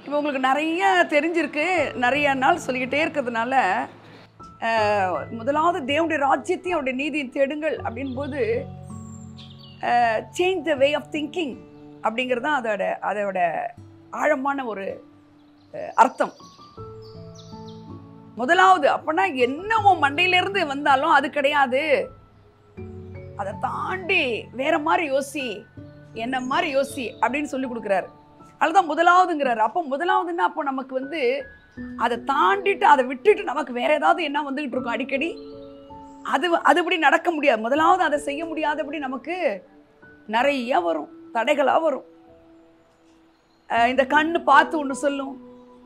இப்போ உங்களுக்கு நிறைய தெரிஞ்சிருக்கு, நிறைய நாள் சொல்லிக்கிட்டே இருக்கிறதுனால முதலாவது தேவனுடைய ராஜ்யத்தையும் அவருடைய நீதியும் தேடுங்கள் அப்படின்போது change the way of thinking அப்படிங்கிறது தான் அதோட ஆழமான ஒரு அர்த்தம். முதலாவது அப்பனா என்னவோ மண்டையிலிருந்து வந்தாலும் அது கிடையாது, அதை தாண்டி வேற மாதிரி யோசி, என்ன மாதிரி யோசி அப்படின்னு சொல்லி கொடுக்குறாரு. அதுதான் முதலாவதுங்கிறாரு. அப்போ முதலாவதுன்னா அப்போ நமக்கு அதை தாண்டிட்டு அதை விட்டுட்டு நமக்கு வேற ஏதாவது என்ன வந்துகிட்டு இருக்கும் அடிக்கடி. அதுபடி நடக்க முடியாது. முதலாவது அதை செய்ய முடியாதபடி நமக்கு நிறைய வரும், தடைகளாக வரும். இந்த கண்ணு பார்த்து ஒன்று சொல்லும்,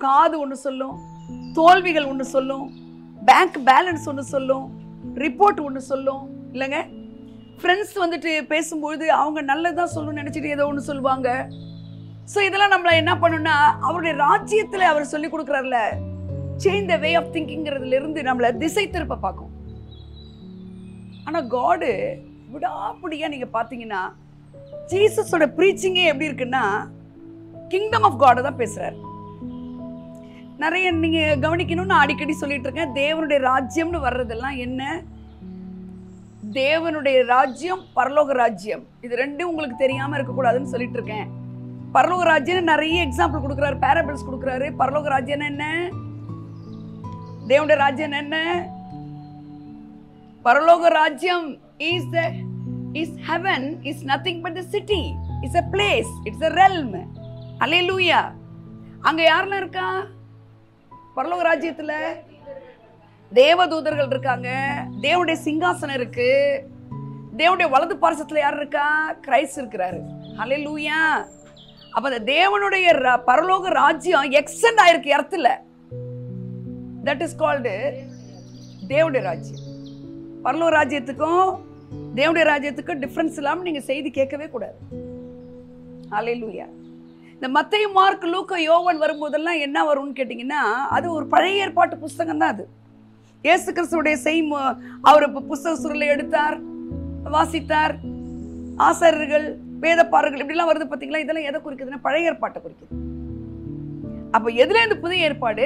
காது ஒன்று சொல்லும், தோல்விகள் ஒன்று சொல்லும், பேங்க் பேலன்ஸ் ஒன்று சொல்லும், ரிப்போர்ட் ஒன்று சொல்லும் இல்லைங்க. ஃப்ரெண்ட்ஸ் பேசும்போது அவங்க நல்லதான் சொல்லணும்னு நினச்சிட்டு ஏதோ ஒன்று சொல்லுவாங்க. ஸோ இதெல்லாம் நம்மளை என்ன பண்ணணும்னா அவருடைய ராஜ்யத்தில் அவர் சொல்லி கொடுக்குறாருல, சேஞ்ச் த வே ஆஃப் திங்கிங்கிறதுல இருந்து நம்மளை திசை திருப்ப பார்க்கும். ஆனால் காடு விடாப்படியா நீங்க பார்த்தீங்கன்னா ஜீசஸோட ப்ரீச்சிங்கே எப்படி இருக்குன்னா கிங்டம் ஆஃப் காடை தான் பேசுறாரு. நிறைய நீங்க கவனிக்கணும்னு அடிக்கடி சொல்லிட்டு இருக்கேன். தேவனுடைய ராஜ்யம்னு வர்றதெல்லாம் என்ன? தேவனுடைய ராஜ்யம், பரலோக ராஜ்யம், இது ரெண்டும் உங்களுக்கு தெரியாம இருக்கக்கூடாதுன்னு சொல்லிட்டு இருக்கேன். பரலோக ராஜ்யம் நிறைய எக்ஸாம்பிள் கொடுக்குறாரு, பேரபிள்ஸ் கொடுக்குறாரு. பரலோக ராஜ்யம் என்ன, தேவனுடைய ராஜ்யம் என்ன? பரலோக ராஜ்யம் is heaven is nothing but the city, is a place, it's a realm. ஹல்லேலூயா. அங்க யாரெல்லாம் இருக்கா பரலோக ராஜ்யத்துல? தேவதூதர்கள் இருக்காங்க, தேவனுடைய சிங்காசனம் இருக்கு, தேவனுடைய வலது பார்சத்துல யார் இருக்கா? கிறிஸ்து இருக்கிறாரு. ஹல்லேலூயா. அப்ப அந்த தேவனுடைய பரலோக ராஜ்யம் எக்ஸ்டெண்ட் ஆயிருக்கு இடத்துல. தட் இஸ் கால்டு தேவனுடைய ராஜ்யம். பரலோக ராஜ்யத்துக்கும் தேவனுடைய ராஜ்யத்துக்கும் டிஃபரன்ஸ் இல்லாம நீங்க செய்தி கேட்கவே கூடாது. ஹல்லேலூயா. இந்த மத்தேயு, மார்க், லூக்கா, யோவான் வரும்போதெல்லாம் என்ன வரும்னு கேட்டீங்கன்னா அது ஒரு பழைய ஏற்பாட்டு புஸ்தகம் தான். அது இயேசு கிறிஸ்துவுடைய அவர் புஸ்தக சுருளை எடுத்தார், வாசித்தார், ஆசாரியர்கள், வேதப்பாரர்கள் இப்படிலாம் வருது பார்த்தீங்களா. இதெல்லாம் எதை குறிக்குதுன்னா பழைய ஏற்பாட்டை குறிக்குது. அப்போ எதுல இருந்து புதிய ஏற்பாடு?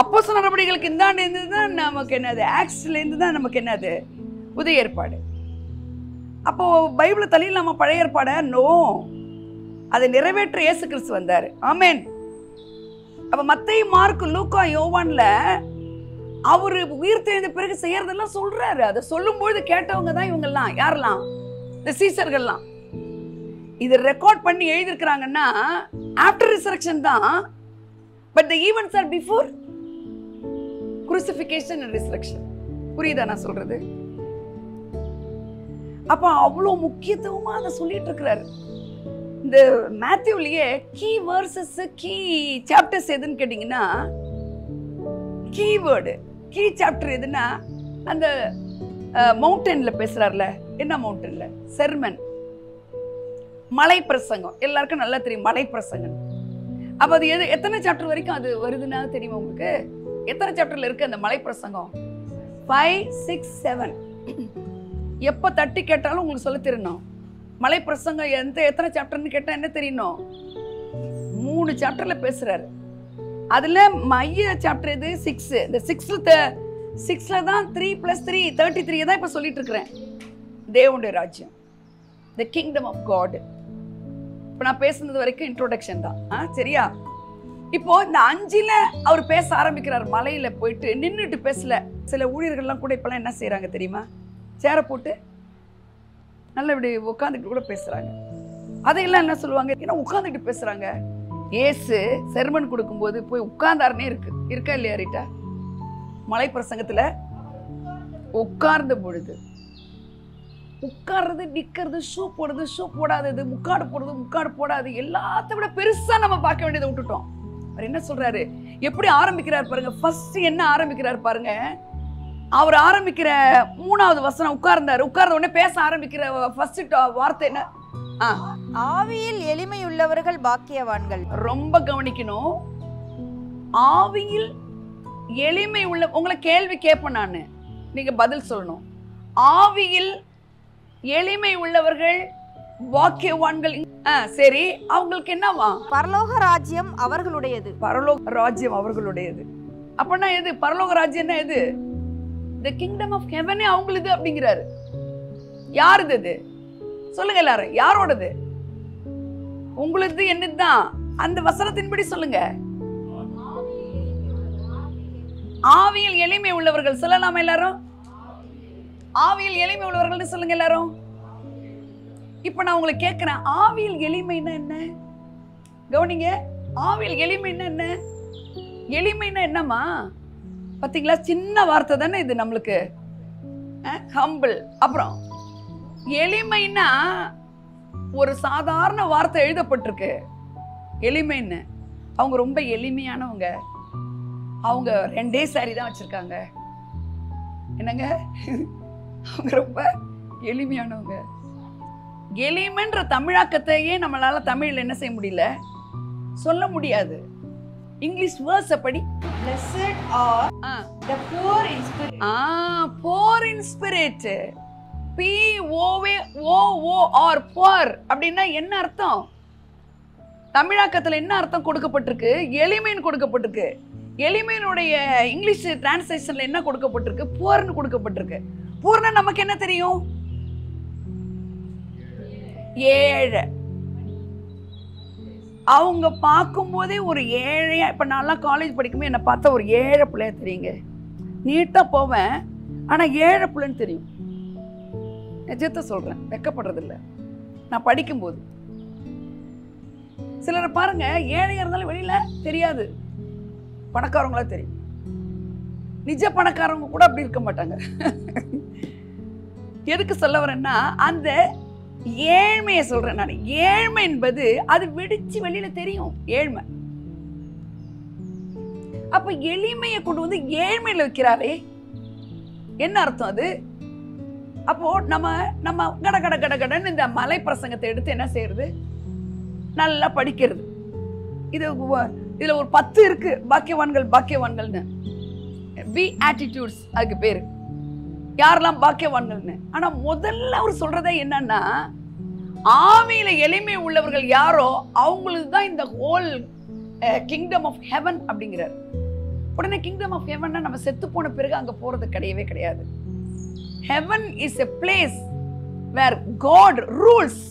அப்போஸ்தலர் நடவடிக்கைகளுக்கு இந்தாண்டு இருந்து தான் நமக்கு என்னது, ஆக்ஸ்ல இருந்து தான் நமக்கு என்னது புதிய ஏற்பாடு. அப்போ பைபிளை தலையில் நம்ம பழைய ஏற்பாட நோ, அதை நிறைவேற்ற இயேசு கிறிஸ்து வந்தார். ஆமென். அப்ப மத்தேயு, மார்க், லூக்கா, யோவான்ல அவரு உயிர் தெழுந்த பிறகு செய்யறதெல்லாம் சொல்றாரு. அதை சொல்லும்போது கேட்டவங்க தான் இவங்கெல்லாம். யாரெல்லாம்? இந்த சீசர்கள்லாம். இது ரெக்கார்ட் பண்ணி எழுதியிருக்கிறாங்கன்னா ஆஃப்டர் ரிசரக்ஷன் தான். But the events or before crucifixion and resurrection. புரியுதா நான் சொல்றது? அப்ப அவ்வளோ முக்கியத்துவமா அதை சொல்லிட்டு இருக்கிறாரு. இந்த மேத்யூலயே கீ வேர்சஸ், கீ சாப்டர்ஸ் எதுன்னு கேட்டீங்கன்னா கீவேர்டு, கீ சாப்டர் எதுன்னா அந்த மவுண்டன்ல பேசுறாருல. என்ன மவுண்டன்ல? செர்மன், மலை பிரசங்கம். எல்லாருக்கும் நல்லா தெரியும் மலை பிரசங்கம். அப்ப அது எத்தனை சாப்டர் வரைக்கும் அது வருதுன்னா தெரியுமா உங்களுக்கு? எத்தனை சாப்டர்ல இருக்கு அந்த மலை பிரசங்கம்? 5, 6, 7. எப்ப தட்டி கேட்டாலும் உங்களுக்கு சொல்ல தெரியணும் மலை பிரசங்கம் எத்தனை சாப்டர்னு கேட்டா என்ன தெரியணும்? 3 சாப்டர்ல பேசுறாரு. அதுல மைய சாப்டர் எது? 6. இந்த 6ல தான் 3 + 3 33 தான் இப்ப சொல்லிட்டு இருக்கிறேன். தேவனுடைய ராஜ்யம், the kingdom of God. இப்ப நான் பேசுனது வரைக்கும் இன்ட்ரோடக்ஷன் தான். சரியா? இப்போ இந்த 5ல அவர் பேச ஆரம்பிக்கிறார். மலையில போயிட்டு நின்றுட்டு பேசல. சில ஊழியர்கள்லாம் கூட இப்பெல்லாம் என்ன செய்யறாங்க தெரியுமா? சேரை போட்டு நல்ல இப்படி உட்காந்துட்டு கூட பேசுறாங்க. அதையெல்லாம் என்ன சொல்லுவாங்க? ஏன்னா உட்காந்துட்டு பேசுறாங்க. ஏசு செர்மன் கொடுக்கும்போது போய் உட்கார்ந்தாருன்னே இருக்கா இல்லையா ரீட்டா? மலை பிரசங்கத்துல உட்கார்ந்த பொழுது உட்கார்றது, நிக்கிறது, ஷூ போடுறது, ஷூ போடாதது, முக்காடு போடுறது, முக்காடு போடாது, எல்லாத்த விட பெருசா நம்ம பார்க்க வேண்டியதை விட்டுட்டோம். அவர் என்ன சொல்றாரு? எப்படி ஆரம்பிக்கிறார் பாருங்க. ஃபர்ஸ்ட் என்ன ஆரம்பிக்கிறார் பாருங்க. அவர் ஆரம்பிக்கிற 3வது வசனம் உட்கார்ந்தாரு. உட்கார்ந்த உடனே பேச ஆரம்பிக்கிற ஃபர்ஸ்ட் வார்த்தை என்ன? ஆவியில் எளிமையுள்ளவர்கள் பாக்கியவான்கள். ரொம்ப கவனிக்கணும். ஆவியில் எளிமை உள்ள, உங்களை கேள்வி கேட்பேன் நான், நீங்க பதில் சொல்லணும். ஆவியில் எளிமை உள்ளவர்கள் பாக்கியவான்கள். சரி, அவங்களுக்கு என்னவா? பரலோக ராஜ்யம் அவர்களுடையது. பரலோக ராஜ்யம் அவர்களுடையது. அப்பனா எது பரலோக ராஜ்யம்னா? எது? the kingdom of heaven அவங்களுது அப்படிங்கிறாரு. யாருது அது? சொல்லுங்க எல்லாரும், யாரோடது? உங்களுது, என்னதுதான்? அந்த வசனத்தின்படி சொல்லுங்க. ஆவியில் எளிமை உள்ளவர்கள் சொல்லலாமா எல்லாரும்? ஆவியில் எளிமை உள்ளவர்கள் சொல்லுங்க எல்லாரும். இப்ப நான் உங்களை கேட்கிறேன், ஆவியில் எளிமைன்னா என்ன? கவனிங்க, ஆவியில் எளிமைன்னா என்ன? எளிமைன்னா என்னமா? பாத்தீங்களா, சின்ன வார்த்தை தானே இது நம்மளுக்கு. ஹம்பிள். அப்புறம் எளிமைன்னா ஒரு சாதாரண வார்த்தை எழுதப்பட்டிருக்கு எளிமைன்னு. அவங்க ரொம்ப எளிமையானவங்க. அவங்க 2 சாரி தான் வச்சிருக்காங்க. என்னங்க, அவங்க ரொம்ப எளிமையானவங்க. எளிமைன்ற தமிழாக்கத்தையே நம்மளால தமிழ்ல என்ன செய்ய முடியல, சொல்ல முடியாது. இங்கிலீஷ் வேர்ஸ் படி. Blessed are the poor in spirit. poor in spirit. P-O-O-R, poor அப்படின்னா என்ன அர்த்தம்? தமிழாக்கத்துல என்ன அர்த்தம் கொடுக்கப்பட்டிருக்கு? எளிமைன்னு கொடுக்கப்பட்டிருக்கு. எளிமையினுடைய இங்கிலீஷ் டிரான்ஸ்லேஷன்ல என்ன கொடுக்கப்பட்டிருக்கு? புவர்னு கொடுக்கப்பட்டிருக்கு. புவர்னா நமக்கு என்ன தெரியும்? ஏழை. அவங்க பார்க்கும் போதே ஒரு ஏழையா, இப்ப நான் காலேஜ் படிக்கும்போது என்ன பார்த்தா ஒரு ஏழை பிள்ளையா தெரியுங்க. நீட்டா போவேன், ஆனா ஏழை பிள்ளைன்னு தெரியும். நிஜத்தை சொல்றேன், வெக்கப்படுறது இல்லை. நான் படிக்கும்போது சிலரை பாருங்க, ஏழையா இருந்தாலும் வெளியில தெரியாது, பணக்காரங்களா தெரியும். நிஜ பணக்காரங்க கூட அப்படி இருக்க மாட்டாங்க. எதுக்கு சொல்ல வரேன்னா, அந்த ஏழ்மையை சொல்றேன் நான். ஏழ்மை என்பது அது வெடிச்சு வெளியில தெரியும், ஏழ்மை. அப்ப எளிமையை கொண்டு வந்து ஏழ்மையில வைக்கிறாரே, என்ன அர்த்தம் அது? அப்போ நம்ம நம்ம கட கட கட கடன்னு இந்த மலை பிரசங்கத்தை எடுத்து என்ன செய்யறது? நல்லா படிக்கிறது. இதுல ஒரு 10 இருக்கு, பாக்கியவான்கள் பாக்கியவான்கள்னு. பி ஆட்டிடியூட்ஸ் அதுக்கு பேரு. யாரெல்லாம் பாக்கியவான்கள்னு. ஆனா முதல்ல அவர் சொல்றதே என்னன்னா, ஆவியில எளிமை உள்ளவர்கள் யாரோ அவங்களுக்கு தான் இந்த ஹோல் கிங்டம் ஆஃப் ஹெவன் அப்படிங்கிறார். உடனே கிங்டம் ஆஃப் ஹெவன்னா நம்ம செத்து போன பிறகு அங்க போறது கிடையவே கிடையாது. Heaven is a place where God rules.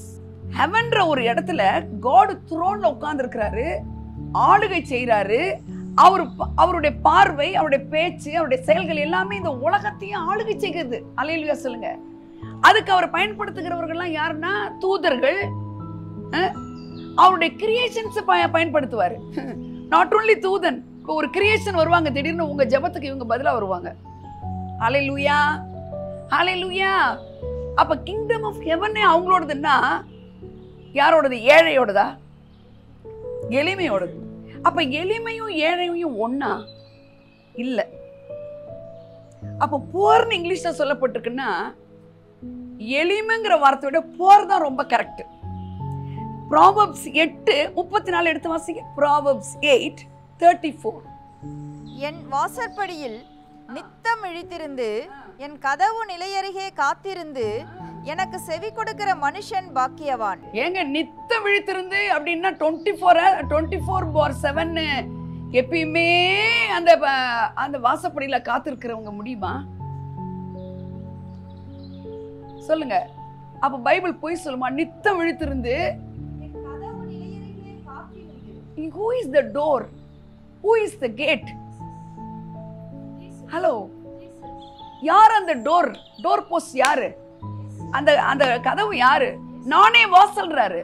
ஹெவன்ற ஒரு இடத்துல காட் த்ரோன்ல உட்கார்ந்து இருக்கிறாரு, ஆளுகை செய்யறாரு. அவருடைய பார்வை, அவருடைய பேச்சு, அவருடைய செயல்கள் எல்லாமே இந்த உலகத்தையும் ஆளுகை செய்கிறது. அல்லேலூயா சொல்லுங்க. அதுக்கு அவர் பயன்படுத்துகிறவர்கள்லாம் யாருன்னா தூதர்கள். அவருடைய கிரியேஷன்ஸ் பயன்படுத்துவாரு. நாட் ஓன்லி தூதன். இப்போ ஒரு கிரியேஷன் வருவாங்க, திடீர்னு உங்க ஜெபத்துக்கு இவங்க பதிலா வருவாங்க. அல்லேலூயா அல்லேலூயா. அப்ப கிங்டம் ஆஃப் ஹெவன் அவங்களோடதுன்னா யாரோடது? ஏழையோடதா? எளிமையோடது. அப்ப எளிமையும் ஏழையும் ஒண்ணா இல்ல. அப்ப போர்னு இங்கிலீஷ்ல சொல்லப்பட்டிருக்குன்னா, எளிமைங்கிற வார்த்தையோட போர் தான் ரொம்ப கரெக்ட். ப்ராவர்ப்ஸ் 8:34 எடுத்து வாசிங்க. ப்ராவர்ப்ஸ் 8:34. என் வாசற்படியில் நித்தம் இழித்திருந்து என் கதவு நிலையருகே காத்திருந்து எனக்கு செவி கொடுக்கிற மனுஷன் பாக்கியவான். ஏங்க நித்தம் விழித்திருந்து அப்படின்னா 24/7 எப்பயுமே அந்த வாசப்படியில காத்திருக்கிறவங்க முடியுமா? சொல்லுங்க. அப்ப பைபிள் போய் சொல்லுமா? நித்தம் விழித்திருந்து. Who is the door? Who is the gate? Hello, யார் அந்த டோர்? டோர் போஸ்ட் யாரு? அந்த கதவு யாரு? நானே வாசல்றாரு.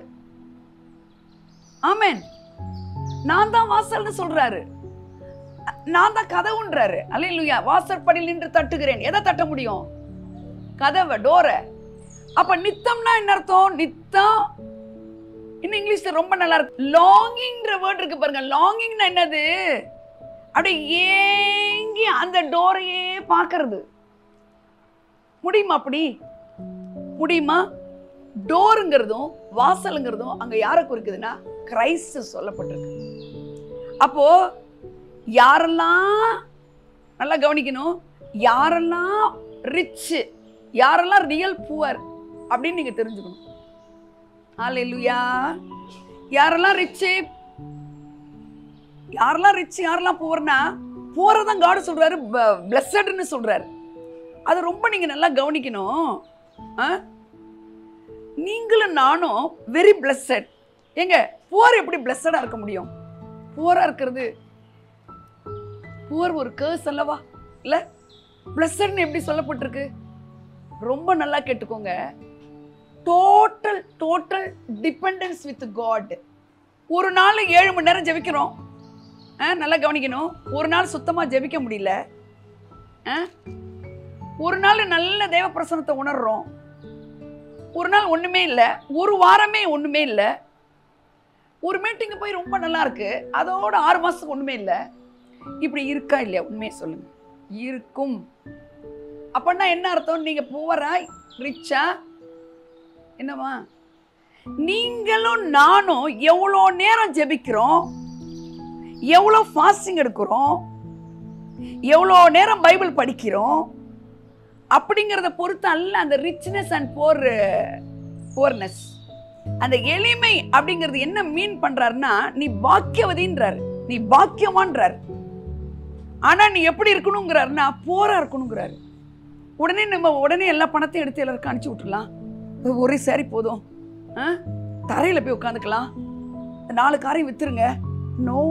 ஆமென். நான் தான் வாசல்னு சொல்றாரு. நான் தான் கதவுன்றாரு. அல்லேலூயா. வாசற்படியில் நின்று தட்டுகிறேன். எதை தட்ட முடியும்? கதவை, டோரை. அப்ப நித்தம்னா என்ன அர்த்தம்? நித்தம் இன்னும் இங்கிலீஷ்ல ரொம்ப நல்லா இருக்கு. லாங்கிங்ன்ற வேர்ட் இருக்கு பாருங்க. லாங்கிங்னா என்னது? அப்படியே ஏங்கி அந்த டோரையே பார்க்கிறது. முடியுமா? அப்படி முடியுமா? டோருங்கிறதும் வாசலுங்கிறதும் அங்க யாரை குறிக்குதுன்னா கிரைஸ்ட் சொல்லப்பட்டிருக்கு. அப்போ யாரெல்லாம் நல்லா கவனிக்கணும், யாரெல்லாம் ரிச், யாரெல்லாம் ரியல் புவர் அப்படின்னு நீங்க தெரிஞ்சுக்கணும். ஹalleluya. யாரெல்லாம் ரிச், யாரெல்லாம் புவர்னா, புவர்தான் காட் சொல்றாரு பிளஸட்னு சொல்றாரு. அது ரொம்ப நீங்க நல்லா கவனிக்கணும். நீங்களும் நானும் வெரி பிளஸட். எங்க புவர் எப்படி பிளஸடா இருக்க முடியும்? புவரா இருக்கிறது, புவர் ஒரு கர்ஸ் அல்லவா? இல்ல, பிளஸட்னு எப்படி சொல்லப்பட்டிருக்கு? ரொம்ப நல்லா கேட்டுக்கோங்க. Total dependence with God. ஒரு நாள் 7 மணி நேரம் ஜெபிக்கிறோம். நல்லா கவனிக்கணும். ஒரு நாள் சுத்தமா ஜெபிக்க முடியல. ஒரு நாள் நல்ல தேவ பிரசன்னத்தை உணர்றோம். ஒரு நாள் ஒண்ணுமே இல்லை. ஒரு வாரமே ஒண்ணுமே இல்லை. ஒரு மீட்டிங் போய் ரொம்ப நல்லா இருக்கு, அதோட 6 மாசத்துக்கு ஒண்ணுமே இல்லை. இப்படி இருக்கா இல்லையா? உண்மையை சொல்லுங்க. இருக்கும். அப்படின்னா என்ன அர்த்தம்? நீங்க புவரா ரிச்சா என்னவா? நீங்களும் நானும் எவ்வளோ நேரம் ஜெபிக்கிறோம், எவ்வளோ ஃபாஸ்டிங் எடுக்கிறோம், எவ்வளோ நேரம் பைபிள் படிக்கிறோம் அப்படிங்கிறத பொறுத்து அல்ல அந்த ரிச்னஸ் அண்ட் போர்னஸ். அந்த எளிமை அப்படிங்கிறது என்ன மீன் பண்றாருன்னா, நீ பாக்கியவதின்றாரு, நீ பாக்கியவான்றாரு. ஆனா நீ எப்படி இருக்கணுங்கிறாருன்னா போரா இருக்கணுங்கிறாரு. உடனே எல்லா பணத்தையும் எடுத்து எல்லாருக்கும் அனுப்பிச்சு விட்டுலாம். ஒரே சாரி போதும், தரையில போய் உட்காந்துக்கலாம், 4 காரையும் வித்துருங்க. No,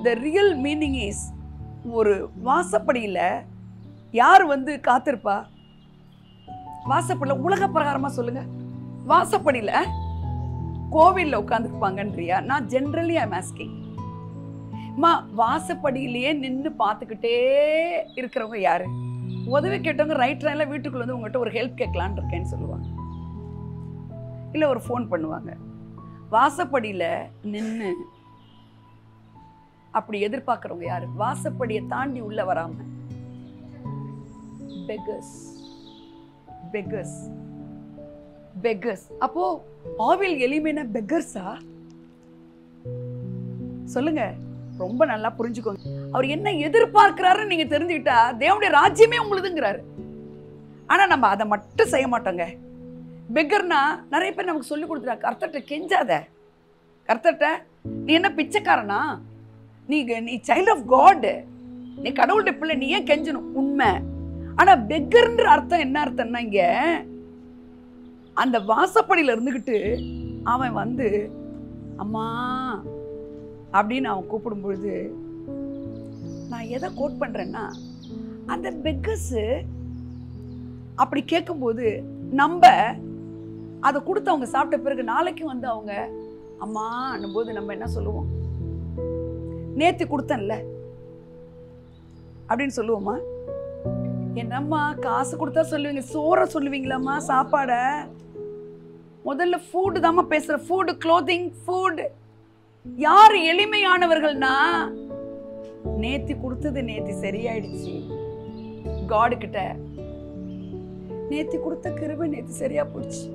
the real meaning is, ஒரு வாசப்படியில யார் வந்து காத்திருப்பா? வாசப்படியில உலக பிரகாரமா சொல்லுங்க. வாசப்படியில கோவில்ல உட்காந்துருப்பாங்கன்றியா? நான் ஜென்ரலி ஐ எம் ஆஸ்கிங். வாசப்படியிலேயே நின்று பார்த்துக்கிட்டே இருக்கிறவங்க யாரு? உதவி கேட்டவங்க ரைட் ரைன்ல வீட்டுக்குள்ள வந்து உங்ககிட்ட ஒரு ஹெல்ப் கேட்கலான் இருக்கேன்னு சொல்லுவாங்க, இல்ல ஒரு ஃபோன் பண்ணுவாங்க. வாசப்படியில நின்று அப்படி எதிர்பார்க்கிறவங்க யாரு? வாசப்படியை தாண்டி உள்ள வராம பெக்கர்ஸ். அப்போ ஆவில் எளிமையான பெக்கர்ஸா? சொல்லுங்க, ரொம்ப நல்லா புரிஞ்சுக்கோங்க. அவர் என்ன எதிர்பார்க்கிறாருன்னு நீங்க தெரிஞ்சுக்கிட்டா தேவனுடைய ராஜ்யமே உங்களுதுங்கிறாரு. ஆனா நம்ம அதை மட்டும் செய்ய மாட்டோங்க. பெக்கர்னா நிறைய பேர் நமக்கு சொல்லி கொடுத்துட்டா, கர்த்தர்ட்ட கெஞ்சாத. கர்த்தர்ட்ட நீ என்ன பிச்சைக்காரனா? நீ சைல்ட் ஆஃப் காட், நீ கடவுளுடைய பிள்ளை, நீ ஏன் கெஞ்சணும்? உண்மை. ஆனா பெக்கர்ன்ற அர்த்தம் என்ன அர்த்தம்னா, இங்க அந்த வாசப்படியில இருந்துகிட்டு அவன் வந்து அம்மா அப்படின்னு அவன் கூப்பிடும் பொழுது, நான் எதை கோட் பண்றேன்னா, அந்த பெக்கர்ஸ் அப்படி கேட்கும்போது நம்ம அதை கொடுத்து அவங்க சாப்பிட்ட பிறகு நாளைக்கு வந்து அவங்க அம்மா போது நம்ம என்ன சொல்லுவோம்? நேத்து கொடுத்தேன்ல அப்படின்னு சொல்லுவோமா? என்னம்மா காசு கொடுத்தா சொல்லுவீங்க, சோற சொல்லுவீங்களாம்மா? சாப்பாட முதல்ல ஃபுட் தாம்மா பேசுற. Food, clothing, food. யார் எளிமையானவர்கள்னா, நேத்தி கொடுத்தது நேத்தி சரியாயிடுச்சு. காட் கிட்ட நேத்தி கொடுத்த கிருபை நேத்தி சரியா போச்சு,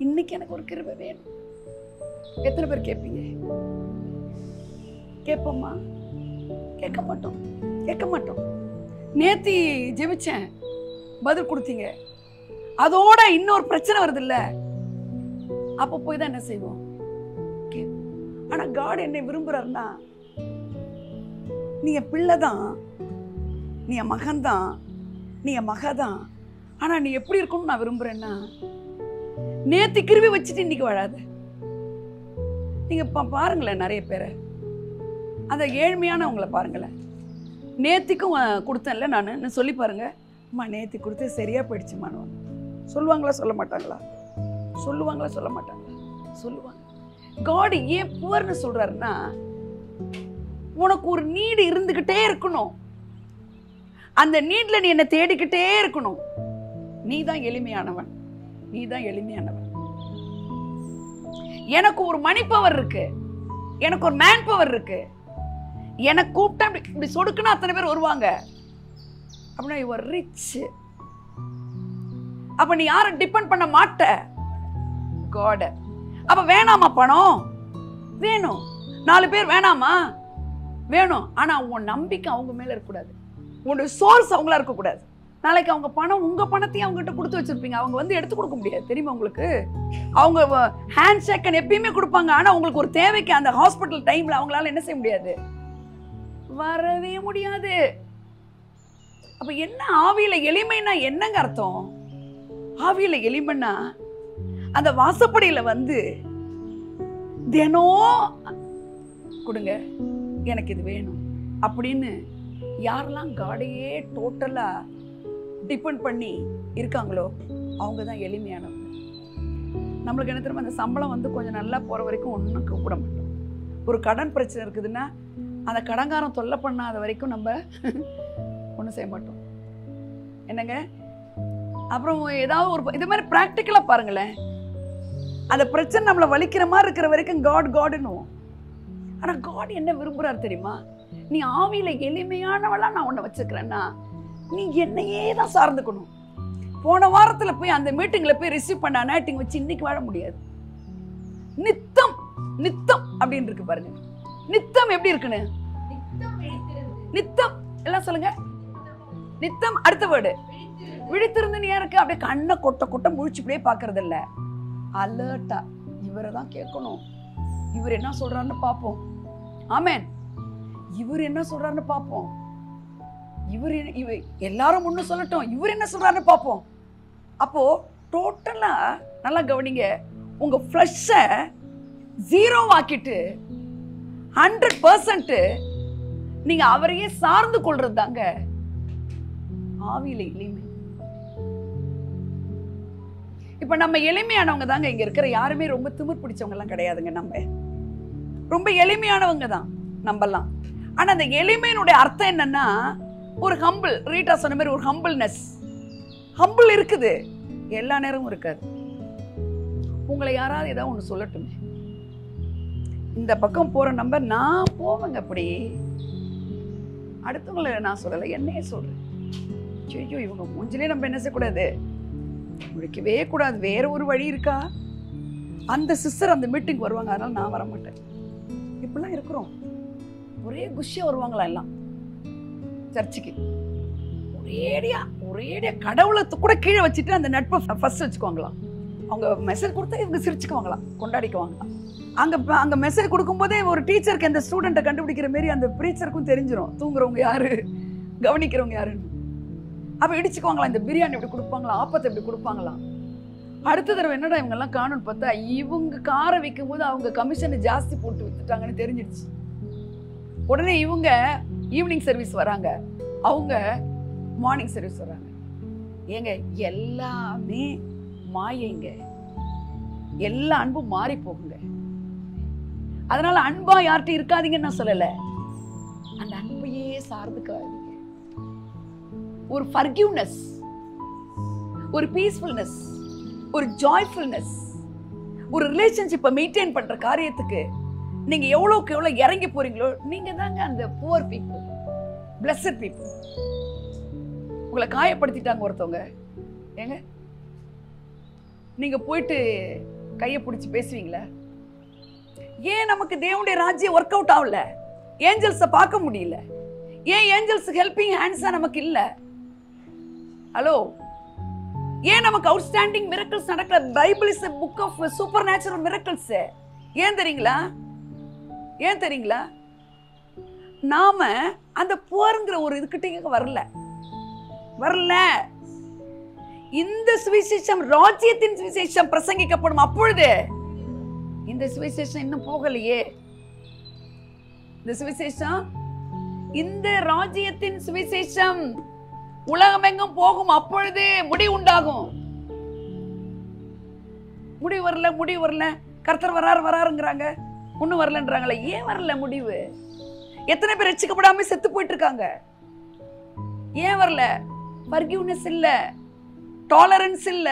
இன்னைக்கு எனக்கு ஒரு கிருபை வேணும். எத்தனை பேர் கேட்பீங்க? கேட்போமா? கேட்க மாட்டோம். நேத்தி ஜெபிச்சேன், பதில் கொடுத்தீங்க, அதோட இன்னொரு பிரச்சனை வருது இல்ல, அப்ப போய் தான் என்ன செய்வோம்? ஆனா காட் என்ன விரும்புறாருன்னா, நீ என் பிள்ளைதான், நீ என் மகன்தான், நீ என் மகதான். ஆனா நீ எப்படி இருக்கணும்னு நான் விரும்புறேன்னா, நேத்து கிருபி வச்சுட்டு இன்னைக்கு வாழாத. நீங்க பாருங்களேன், நிறைய பேரை, அந்த ஏழ்மையானவங்களை பாருங்களேன். நேத்திக்கும் கொடுத்தேன்ல நான் சொல்லி பாருங்க, அம்மா நேத்தி கொடுத்து சரியா போயிடுச்சுமான்னு சொல்லுவாங்களா? சொல்ல மாட்டாங்களா? சொல்லுவாங்க. காட் ஏன் புவர்னு சொல்றாருன்னா, உனக்கு ஒரு நீடு இருந்துகிட்டே இருக்கணும். அந்த நீட்ல நீ என்ன தேடிக்கிட்டே இருக்கணும். நீ தான் எளிமையானவன். எனக்கு ஒரு மணி பவர் இருக்கு, எனக்கு ஒரு மேன் பவர் இருக்கு. எனக்கு கூப்பிட்டா இப்படி சொடுக்குன்னா அத்தனை பேர் வருவாங்க அப்படின்னா யூ ஆர் ரிச். அப்ப நீ யாரை டிபெண்ட் பண்ண மாட்ட? காட். அப்ப வேணாமா பணம்? வேணும். 4 பேர் வேணாமா? வேணும். ஆனா உன் நம்பிக்கை அவங்க மேல இருக்கக்கூடாது, உன்னோட சோர்ஸ் அவங்களா இருக்கக்கூடாது. நாளைக்கு அவங்க பணம், உங்க பணத்தையும் அவங்ககிட்ட கொடுத்து வச்சிருப்பீங்க, அவங்க வந்து எடுத்து கொடுக்க முடியாது, தெரியுமா உங்களுக்கு? அவங்க ஹேண்ட் ஷேக்கன் எப்பயுமே கொடுப்பாங்க, ஆனா உங்களுக்கு ஒரு தேவைக்கு அந்த ஹாஸ்பிட்டல் டைம்ல அவங்களால என்ன செய்ய முடியாது, வரவே முடியாது. அப்ப என்ன ஆவியில எளிமைன்னா என்னங்க அர்த்தம்? ஆவியில எளிமைன்னா அந்த வாசப்படியில வந்து தினம் கொடுங்க, எனக்கு இது வேணும் அப்படின்னு யாரெல்லாம் காடையே டோட்டலா டிபெண்ட் பண்ணி இருக்காங்களோ அவங்க தான் எளிமையானவங்க. நம்மளுக்கு என்ன தெரியுமா, அந்த சம்பளம் வந்து கொஞ்சம் நல்லா போற வரைக்கும் ஒன்றும் கூப்பிட மாட்டோம். ஒரு கடன் பிரச்சனை இருக்குதுன்னா அந்த கடன்காரன் தொல்லை பண்ணாத வரைக்கும் நம்ம ஒன்றும் செய்ய மாட்டோம், என்னங்க? அப்புறம் ஏதாவது ஒரு இது மாதிரி ப்ராக்டிக்கலாக பாருங்களேன், அந்த பிரச்சனை நம்மளை வலிக்கிற மாதிரி இருக்கிற வரைக்கும் காடுன்னுவோம். ஆனால் காட் என்ன விரும்புகிறாரு தெரியுமா? நீ ஆவியில எளிமையானவளா நான் உன்னை வச்சுக்கிறேன்னா நீ என்னையே தான் சார்ந்துக்கணும். போன வாரத்தில் போய் அந்த மீட்டிங்கில் போய் ரிசீவ் பண்ண அனாட்டிங் வச்சு இன்னைக்கு வாழ முடியாது. நித்தம் நித்தம் அப்படின்னு இருக்கு பாருங்க. நித்தம் எப்படி இருக்குன்னு, நித்தம் எல்லாம் சொல்லுங்க. நித்தம் அடுத்த வேர்டு விழித்திருந்து ஏன் இருக்கு? அப்படியே கண்ணை கொட்ட கொட்ட முழிச்சுப்படியே பாக்குறது இல்ல, அலர்ட்டா இவரை தான் கேட்கணும். இவர் என்ன சொல்றாருன்னு பார்ப்போம். ஆமென். இவர் என்ன சொல்றாருன்னு பார்ப்போம். இவர் எல்லாரும் முன்ன சொல்லட்டும், இவர் என்ன சொல்றாருன்னு பார்ப்போம். அப்போ டோட்டலா நல்லா கவனிங்க, உங்க ஃப்ளஷை 0 ஆக்கிட்டு 100% நீங்க அவரையே சார்ந்து கொள்றது தாங்க ஆவியில எளிமை. இப்ப நம்ம எளிமையானவங்க தாங்க இங்க இருக்கிற யாருமே ரொம்ப திமிர் பிடிச்சவங்க எல்லாம் கிடையாதுங்க. நம்ம ரொம்ப எளிமையானவங்க தான் நம்பலாம். ஆனா அந்த எளிமையினுடைய அர்த்தம் என்னன்னா ஒரு ஹம்பிள். ரீட்டா சொன்ன மாதிரி ஒரு ஹம்பிள்னஸ். ஹம்பிள் இருக்குது, எல்லா நேரமும் இருக்காது. உங்களை யாராவது ஏதாவது ஒன்று சொல்லட்டுமே, இந்த பக்கம் போற நம்பர் நான் போவேங்க, அப்படி அடுத்தவங்களை நான் சொல்லலை, என்னையே சொல்றேன். ஐயோ இவங்க மூஞ்சிலே நம்ம என்ன செய்யக்கூடாது, முடிக்கவே கூடாது, வேற ஒரு வழி இருக்கா? அந்த சிஸ்டர் அந்த மீட்டிங் வருவாங்க, அதனால நான் வர மாட்டேன். இப்படிலாம் இருக்கிறோம். ஒரே குஷியா வருவாங்களா எல்லாம் சர்ச்சுக்கு, ஒரேடியா கடவுளை கூட கீழே வச்சுட்டு அந்த நட்பை ஃபர்ஸ்ட் வச்சுக்குவாங்களாம். அவங்க மெசேஜ் கொடுத்தா இவங்க சிரிச்சுக்குவாங்களாம், கொண்டாடிக்குவாங்களாம். அங்க மெசேஜ் கொடுக்கும்போதே ஒரு டீச்சருக்கு அந்த ஸ்டூடெண்ட்டை கண்டுபிடிக்கிற மாதிரி அந்த ப்ரீச்சருக்கும் தெரிஞ்சிடும் தூங்குறவங்க யாரு கவனிக்கிறவங்க யாருன்னு. அப்ப இடிச்சுக்குவாங்களாம், இந்த பிரியாணி இப்படி கொடுப்பாங்களா, ஆப்பத்தை இப்படி கொடுப்பாங்களாம். அடுத்த தடவை என்னடா இவங்க எல்லாம் காணும்னு பார்த்தா இவங்க காரை விற்கும் போது அவங்க கமிஷனை ஜாஸ்தி போட்டு வித்துட்டாங்கன்னு தெரிஞ்சிடுச்சு. உடனே இவங்க ஈவினிங் சர்வீஸ் வராங்க, அவங்க மார்னிங் சர்வீஸ் வராங்க. ஏங்க எல்லாமே மாயைங்க, எல்லா அன்பும் மாறி போகுங்க. அதனால அன்பா யார்கிட்ட இருக்காதீங்கன்னு நான் சொல்லல, அந்த அன்பையே சார்ந்துக்காதீங்க. ஒரு ஃபர்கிவ்னஸ், ஒரு பீஸ்ஃபுல்னஸ், ஒரு ஜாய்ஃபுல்னஸ், ஒரு ரிலேஷன்ஷிப்பை மெயின்டைன் பண்ற காரியத்துக்கு நீங்க எவ்வளவுக்கு எவ்வளவு இறங்கி போறீங்களோ நீங்க தாங்க அந்த புவர் பீப்புள், பிளஸட் பீப்புள். உங்களை காயப்படுத்திட்டாங்க ஒருத்தவங்க, ஏங்க நீங்க போயிட்டு கையை பிடிச்சி பேசுவீங்களா? ஏன் நமக்கு தேவனுடைய ராஜ்யம் ஒர்க் அவுட் ஆகல? ஏஞ்சல்ஸை பார்க்க முடியல. ஏன் ஏஞ்சல்ஸ் ஹெல்பிங் ஹேண்ட்ஸா நமக்கு இல்ல? ஹலோ, ஏன் நமக்கு அவுட்ஸ்டாண்டிங் மிரக்கிள்ஸ் நடக்கல? Bible is a book of supernatural miracles. ஏன் தெரியுங்களா? ஏன் தெரியுங்களா? நாம அந்த போருங்கிற ஒரு இதுக்கிட்ட வரல. இந்த சுவிசேஷம் ராஜ்யத்தின் சுவிசேஷம் பிரசங்கிக்கப்படும். அப்பொழுது இந்த சுவிசேஷம் இன்னும் போகலையே. இந்த சுவிசேஷம், இந்த ராஜ்யத்தின் சுவிசேஷம் உலகமெங்கும் போகும். அப்பொழுது முடிவு உண்டாகும். முடிவு வரல. கர்த்தர் வராருங்கிறாங்க, ஒன்னும் வரலன்றாங்களே. ஏன் வரல முடிவு? எத்தனை பேர் ரட்சிக்கப்படாம செத்து போயிட்டு இருக்காங்க? ஏன் வரல? ஃபர்கிவ்னஸ் இல்ல, டாலரன்ஸ் இல்ல,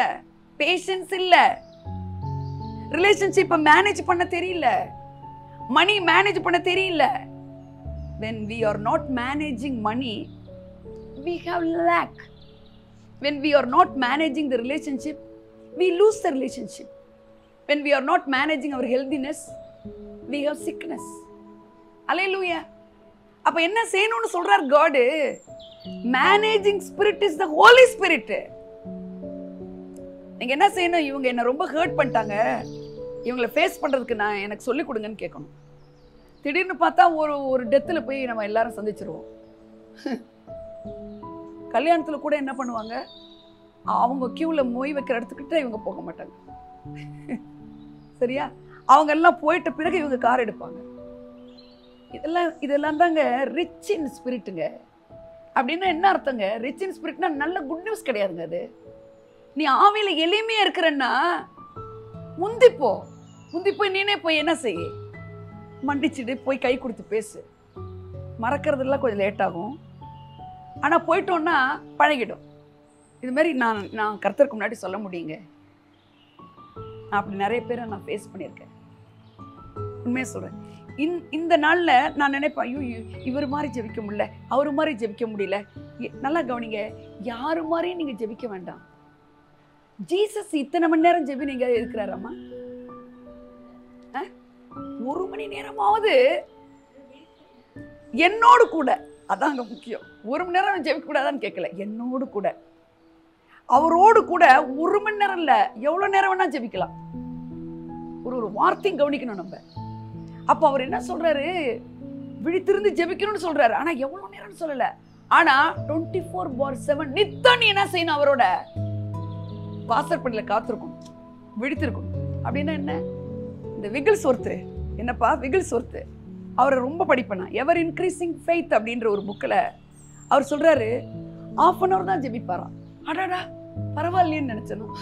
பேஷன்ஸ் இல்ல, ரிலேஷன்ஷிப்பை மேனேஜ் பண்ண தெரியல, மணி மேனேஜ் பண்ண தெரியல. when we are not managing money, we have lack. when we are not managing the relationship, we lose the relationship. when we are not managing our healthiness, we have sickness. Hallelujah. அப்ப என்ன செய்யணும்னு சொல்றார் God? Managing spirit is the holy spirit. நீங்க என்ன செய்யணும்? இவங்க என்ன ரொம்ப ஹர்ட் பண்ணிட்டாங்க, இவங்களை ஃபேஸ் பண்றதுக்கு எனக்கு சொல்லி கொடுங்கன்னு கேட்கணும். திடீர்னு பார்த்தா ஒரு டெத்தில் போய் நம்ம எல்லாரும் சந்திச்சிருவோம். கல்யாணத்தில் கூட என்ன பண்ணுவாங்க, அவங்க கியூல மொய் வைக்கிற இடத்துக்கிட்ட இவங்க போக மாட்டாங்க. சரியா? அவங்க எல்லாம் போயிட்ட பிறகு இவங்க கார் எடுப்பாங்க. இதெல்லாம் தாங்க ரிச் இன் ஸ்பிரிட்டுங்க. அப்படின்னா என்ன அர்த்தங்க? ரிச் இன் ஸ்பிரிட்னா நல்ல குட் நியூஸ் கிடையாதுங்க. அது நீ ஆவியில எளிமையா இருக்கிறன்னா முந்தி போய் நீனே போய் என்ன செய்ய, மண்டிச்சுட்டு போய் கை கொடுத்து பேசு. மறக்கிறதுலாம் கொஞ்சம் லேட் ஆகும், ஆனா போயிட்டோம்னா பழகிடும். இது மாதிரி நான் கர்த்தருக்கு முன்னாடி சொல்ல முடியுங்க. நான் அப்படி நிறைய பேரை நான் ஃபேஸ் பண்ணியிருக்கேன். உண்மையை சொல்றேன். இந்த நாள்ல நான் நினைப்பேன், ஐயோ இவர் மாதிரி ஜெபிக்க முடியல, அவரு மாதிரி ஜெபிக்க முடியல. நல்லா கவனிங்க, யாரு மாதிரியும் நீங்க ஜெபிக்க வேண்டாம். ஜீசஸ் இத்தனை மணி நேரம் ஜெபி நீங்க இருக்கிறாராமா? 1 மணி நேரமாவது என்னோடு கூட. அதாங்க முக்கியம். 1 மணி நேரம் ஜெபிக்க கூடாதான்னு கேட்கல, என்னோடு கூட, அவரோடு கூட 1 மணி நேரம் இல்ல, எவ்வளவு நேரம் வேணா ஜெபிக்கலாம். ஒரு வார்த்தையும் கவனிக்கணும் நம்ம. அப்ப அவர் என்ன சொல்றாரு, விழித்திருந்து ஜெபிக்கணும்னு சொல்றாரு. ஆனா எவ்வளவு நேரம்னு சொல்லல. ஆனா 24/7 நித்தம் நீ என்ன செய்யணும்? அவரோட வாசற்படியில காத்திருக்கணும், விழித்திருக்கணும். அப்படின்னா என்ன? இந்த விகில்ஸ் ஒருத்தர், என்னப்பா விகில்ஸ் ஒருத்தர், அவரை ரொம்ப படிப்பேனா, எவர் இன்க்ரீசிங் ஃபெய்த் அப்படின்ற ஒரு புக்கில் அவர் சொல்றாரு, 1/2 hour தான் ஜெபிப்பாராம். அடாடா பரவாயில்லையேன்னு நினைச்சனும்,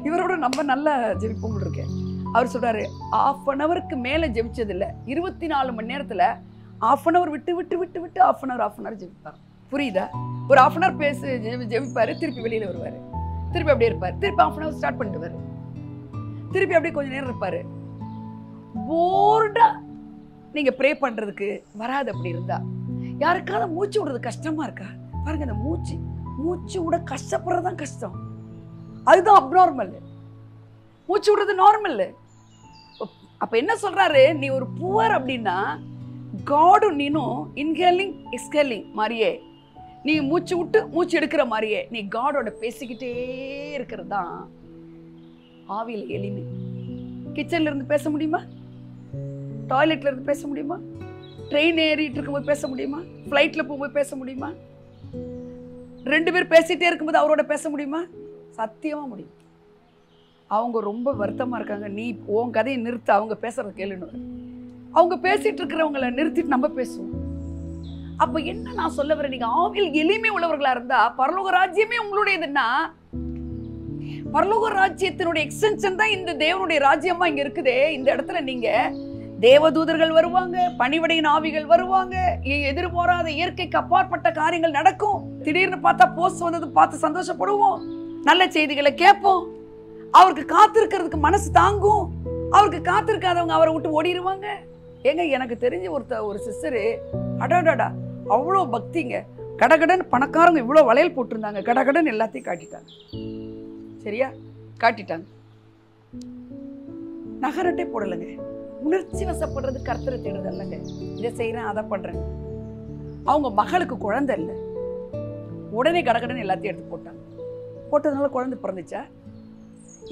இவரோட நம்ம நல்லா ஜெபிப்போம் இருக்கேன். அவர் சொல்றாரு 1/2 hourக்கு மேல ஜெபிச்சது இல்லை, 24 மணி நேரத்துல 1/2 hour விட்டு விட்டு விட்டு விட்டு 1/2 hour ஜெபிப்பார். புரியுதா? ஒரு 1/2 hour பேசி ஜெபிப்பாரு, திருப்பி வெளியில வருவாரு, திருப்பி அப்படியே இருப்பாரு, திருப்பி 1/2 hour ஸ்டார்ட் பண்ணிட்டு திருப்பி அப்படியே கொஞ்ச நேரம் இருப்பாரு. போர்டா நீங்க ப்ரே பண்றதுக்கு வராது. அப்படி இருந்தா யாருக்காவது மூச்சு விடுறது கஷ்டமா இருக்கா? பாருங்க, அந்த மூச்சு விட கஷ்டப்படுறதுதான் கஷ்டம், அதுதான் அப்நார்மல். மூச்சு விடுறது நார்மல். அப்ப என்ன சொல்றாரு, நீ ஒரு புவர் அப்படின்னா காடும் நீனும் இன்ஹேலிங் எக்ஸ்ஹேலிங் மாதிரியே, நீ மூச்சு விட்டு மூச்சு எடுக்கிற மாதிரியே நீ காடோட பேசிக்கிட்டே இருக்கிறது தான் ஆவியில எளிமை. கிச்சன்ல இருந்து பேச முடியுமா? டாய்லெட்ல இருந்து பேச முடியுமா? ட்ரெயின் ஏறிட்டு இருக்கும்போது பேச முடியுமா? ஃப்ளைட்ல போகும்போது பேச முடியுமா? 2 பேர் பேசிட்டே இருக்கும்போது அவரோட பேச முடியுமா? சத்தியமா முடியும். அவங்க ரொம்ப வருத்தமா இருக்காங்க, நீ உன் கதையை நிறுத்த, அவங்க பேசுறத கேளுன்னு. அவங்க பேசிட்டு இருக்கிறவங்களை நிறுத்திட்டு நம்ம பேசுவோம். அப்ப என்ன நான் சொல்ல வரேன், நீங்க ஆவியில் எளிமை உள்ளவர்களா இருந்தா பரலோக ராஜ்யமே உங்களுடையதுன்னா, பரலோக ராஜ்யத்தினுடைய எக்ஸ்டென்ஷன் தான் இந்த தேவனுடைய ராஜ்யமா இங்க இருக்குதே. இந்த இடத்துல நீங்க தேவதூதர்கள் வருவாங்க, பணிவிடையின் ஆவிகள் வருவாங்க, எதிர்பாராத இயற்கைக்கு அப்பாற்பட்ட காரியங்கள் நடக்கும். திடீர்னு பார்த்தா போஸ்ட் வந்தது பார்த்து சந்தோஷப்படுவோம், நல்ல செய்திகளை கேட்போம். அவருக்கு காத்திருக்கிறதுக்கு மனசு தாங்கும், அவருக்கு காத்திருக்காதவங்க அவரை விட்டு ஓடிடுவாங்க. ஏங்க, எனக்கு தெரிஞ்ச ஒரு சிஸ்டரு, அடாடாடா அவ்வளோ பக்திங்க, கடகடன் பணக்காரங்க இவ்வளோ வளையல் போட்டிருந்தாங்க, கடகடன் எல்லாத்தையும் காட்டிட்டாங்க. சரியா? காட்டிட்டாங்க, நகரட்டே போடலைங்க. உணர்ச்சி வசப்படுறது கர்த்தரை தேடுறது இல்லைங்க. இதை செய்யறேன் அதை பண்றேன். அவங்க மகளுக்கு குழந்தை இல்லை, உடனே கடகடன் எல்லாத்தையும் எடுத்து போட்டாங்க. போட்டதுனால குழந்தை பிறந்துச்சா?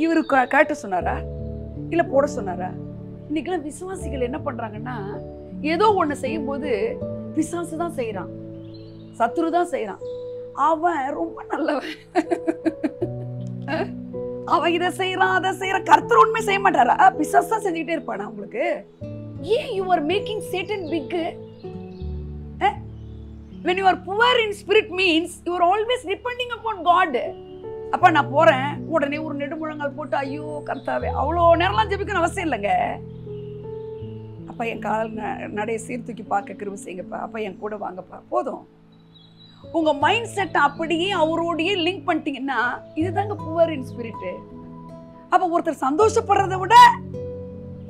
இவரு காட்ட சொன்னாரா இல்ல போட சொன்னாரா? இன்னைக்கெல்லாம் விசுவாசிகள் என்ன பண்றாங்கன்னா, ஏதோ ஒண்ணு செய்யும் போது பிசாசு தான் செய்யறான், சத்துரு தான் செய்யறான், அவன் ரொம்ப நல்லவன், அவன் இதை செய்யறான் அதை செய்யறான், கர்த்தர் உண்மை செய்ய மாட்டாரா? பிசாசு தான் செஞ்சுக்கிட்டே இருப்பானா உங்களுக்கு? ஏன் you are making Satan big? When you are poor in spirit means you are always depending upon God. அப்ப நான் போறேன், உடனே ஒரு நெடுமுழங்கால் போட்டு ஐயோ கர்த்தாவே, அவ்வளோ நேரம்லாம் ஜெபிக்கணும் அவசியம் இல்லைங்க. அப்ப என் கால் நடைய சீர்தூக்கி பார்க்க கிருபை செய்யுங்கப்பா, அப்ப என் கூட வாங்கப்பா, போதும். உங்க மைண்ட் செட் அப்படியே அவரோடையே லிங்க் பண்ணிட்டீங்கன்னா இதுதாங்க புவர் இன் ஸ்பிரிட். அப்ப ஒருத்தர் சந்தோஷப்படுறதை விட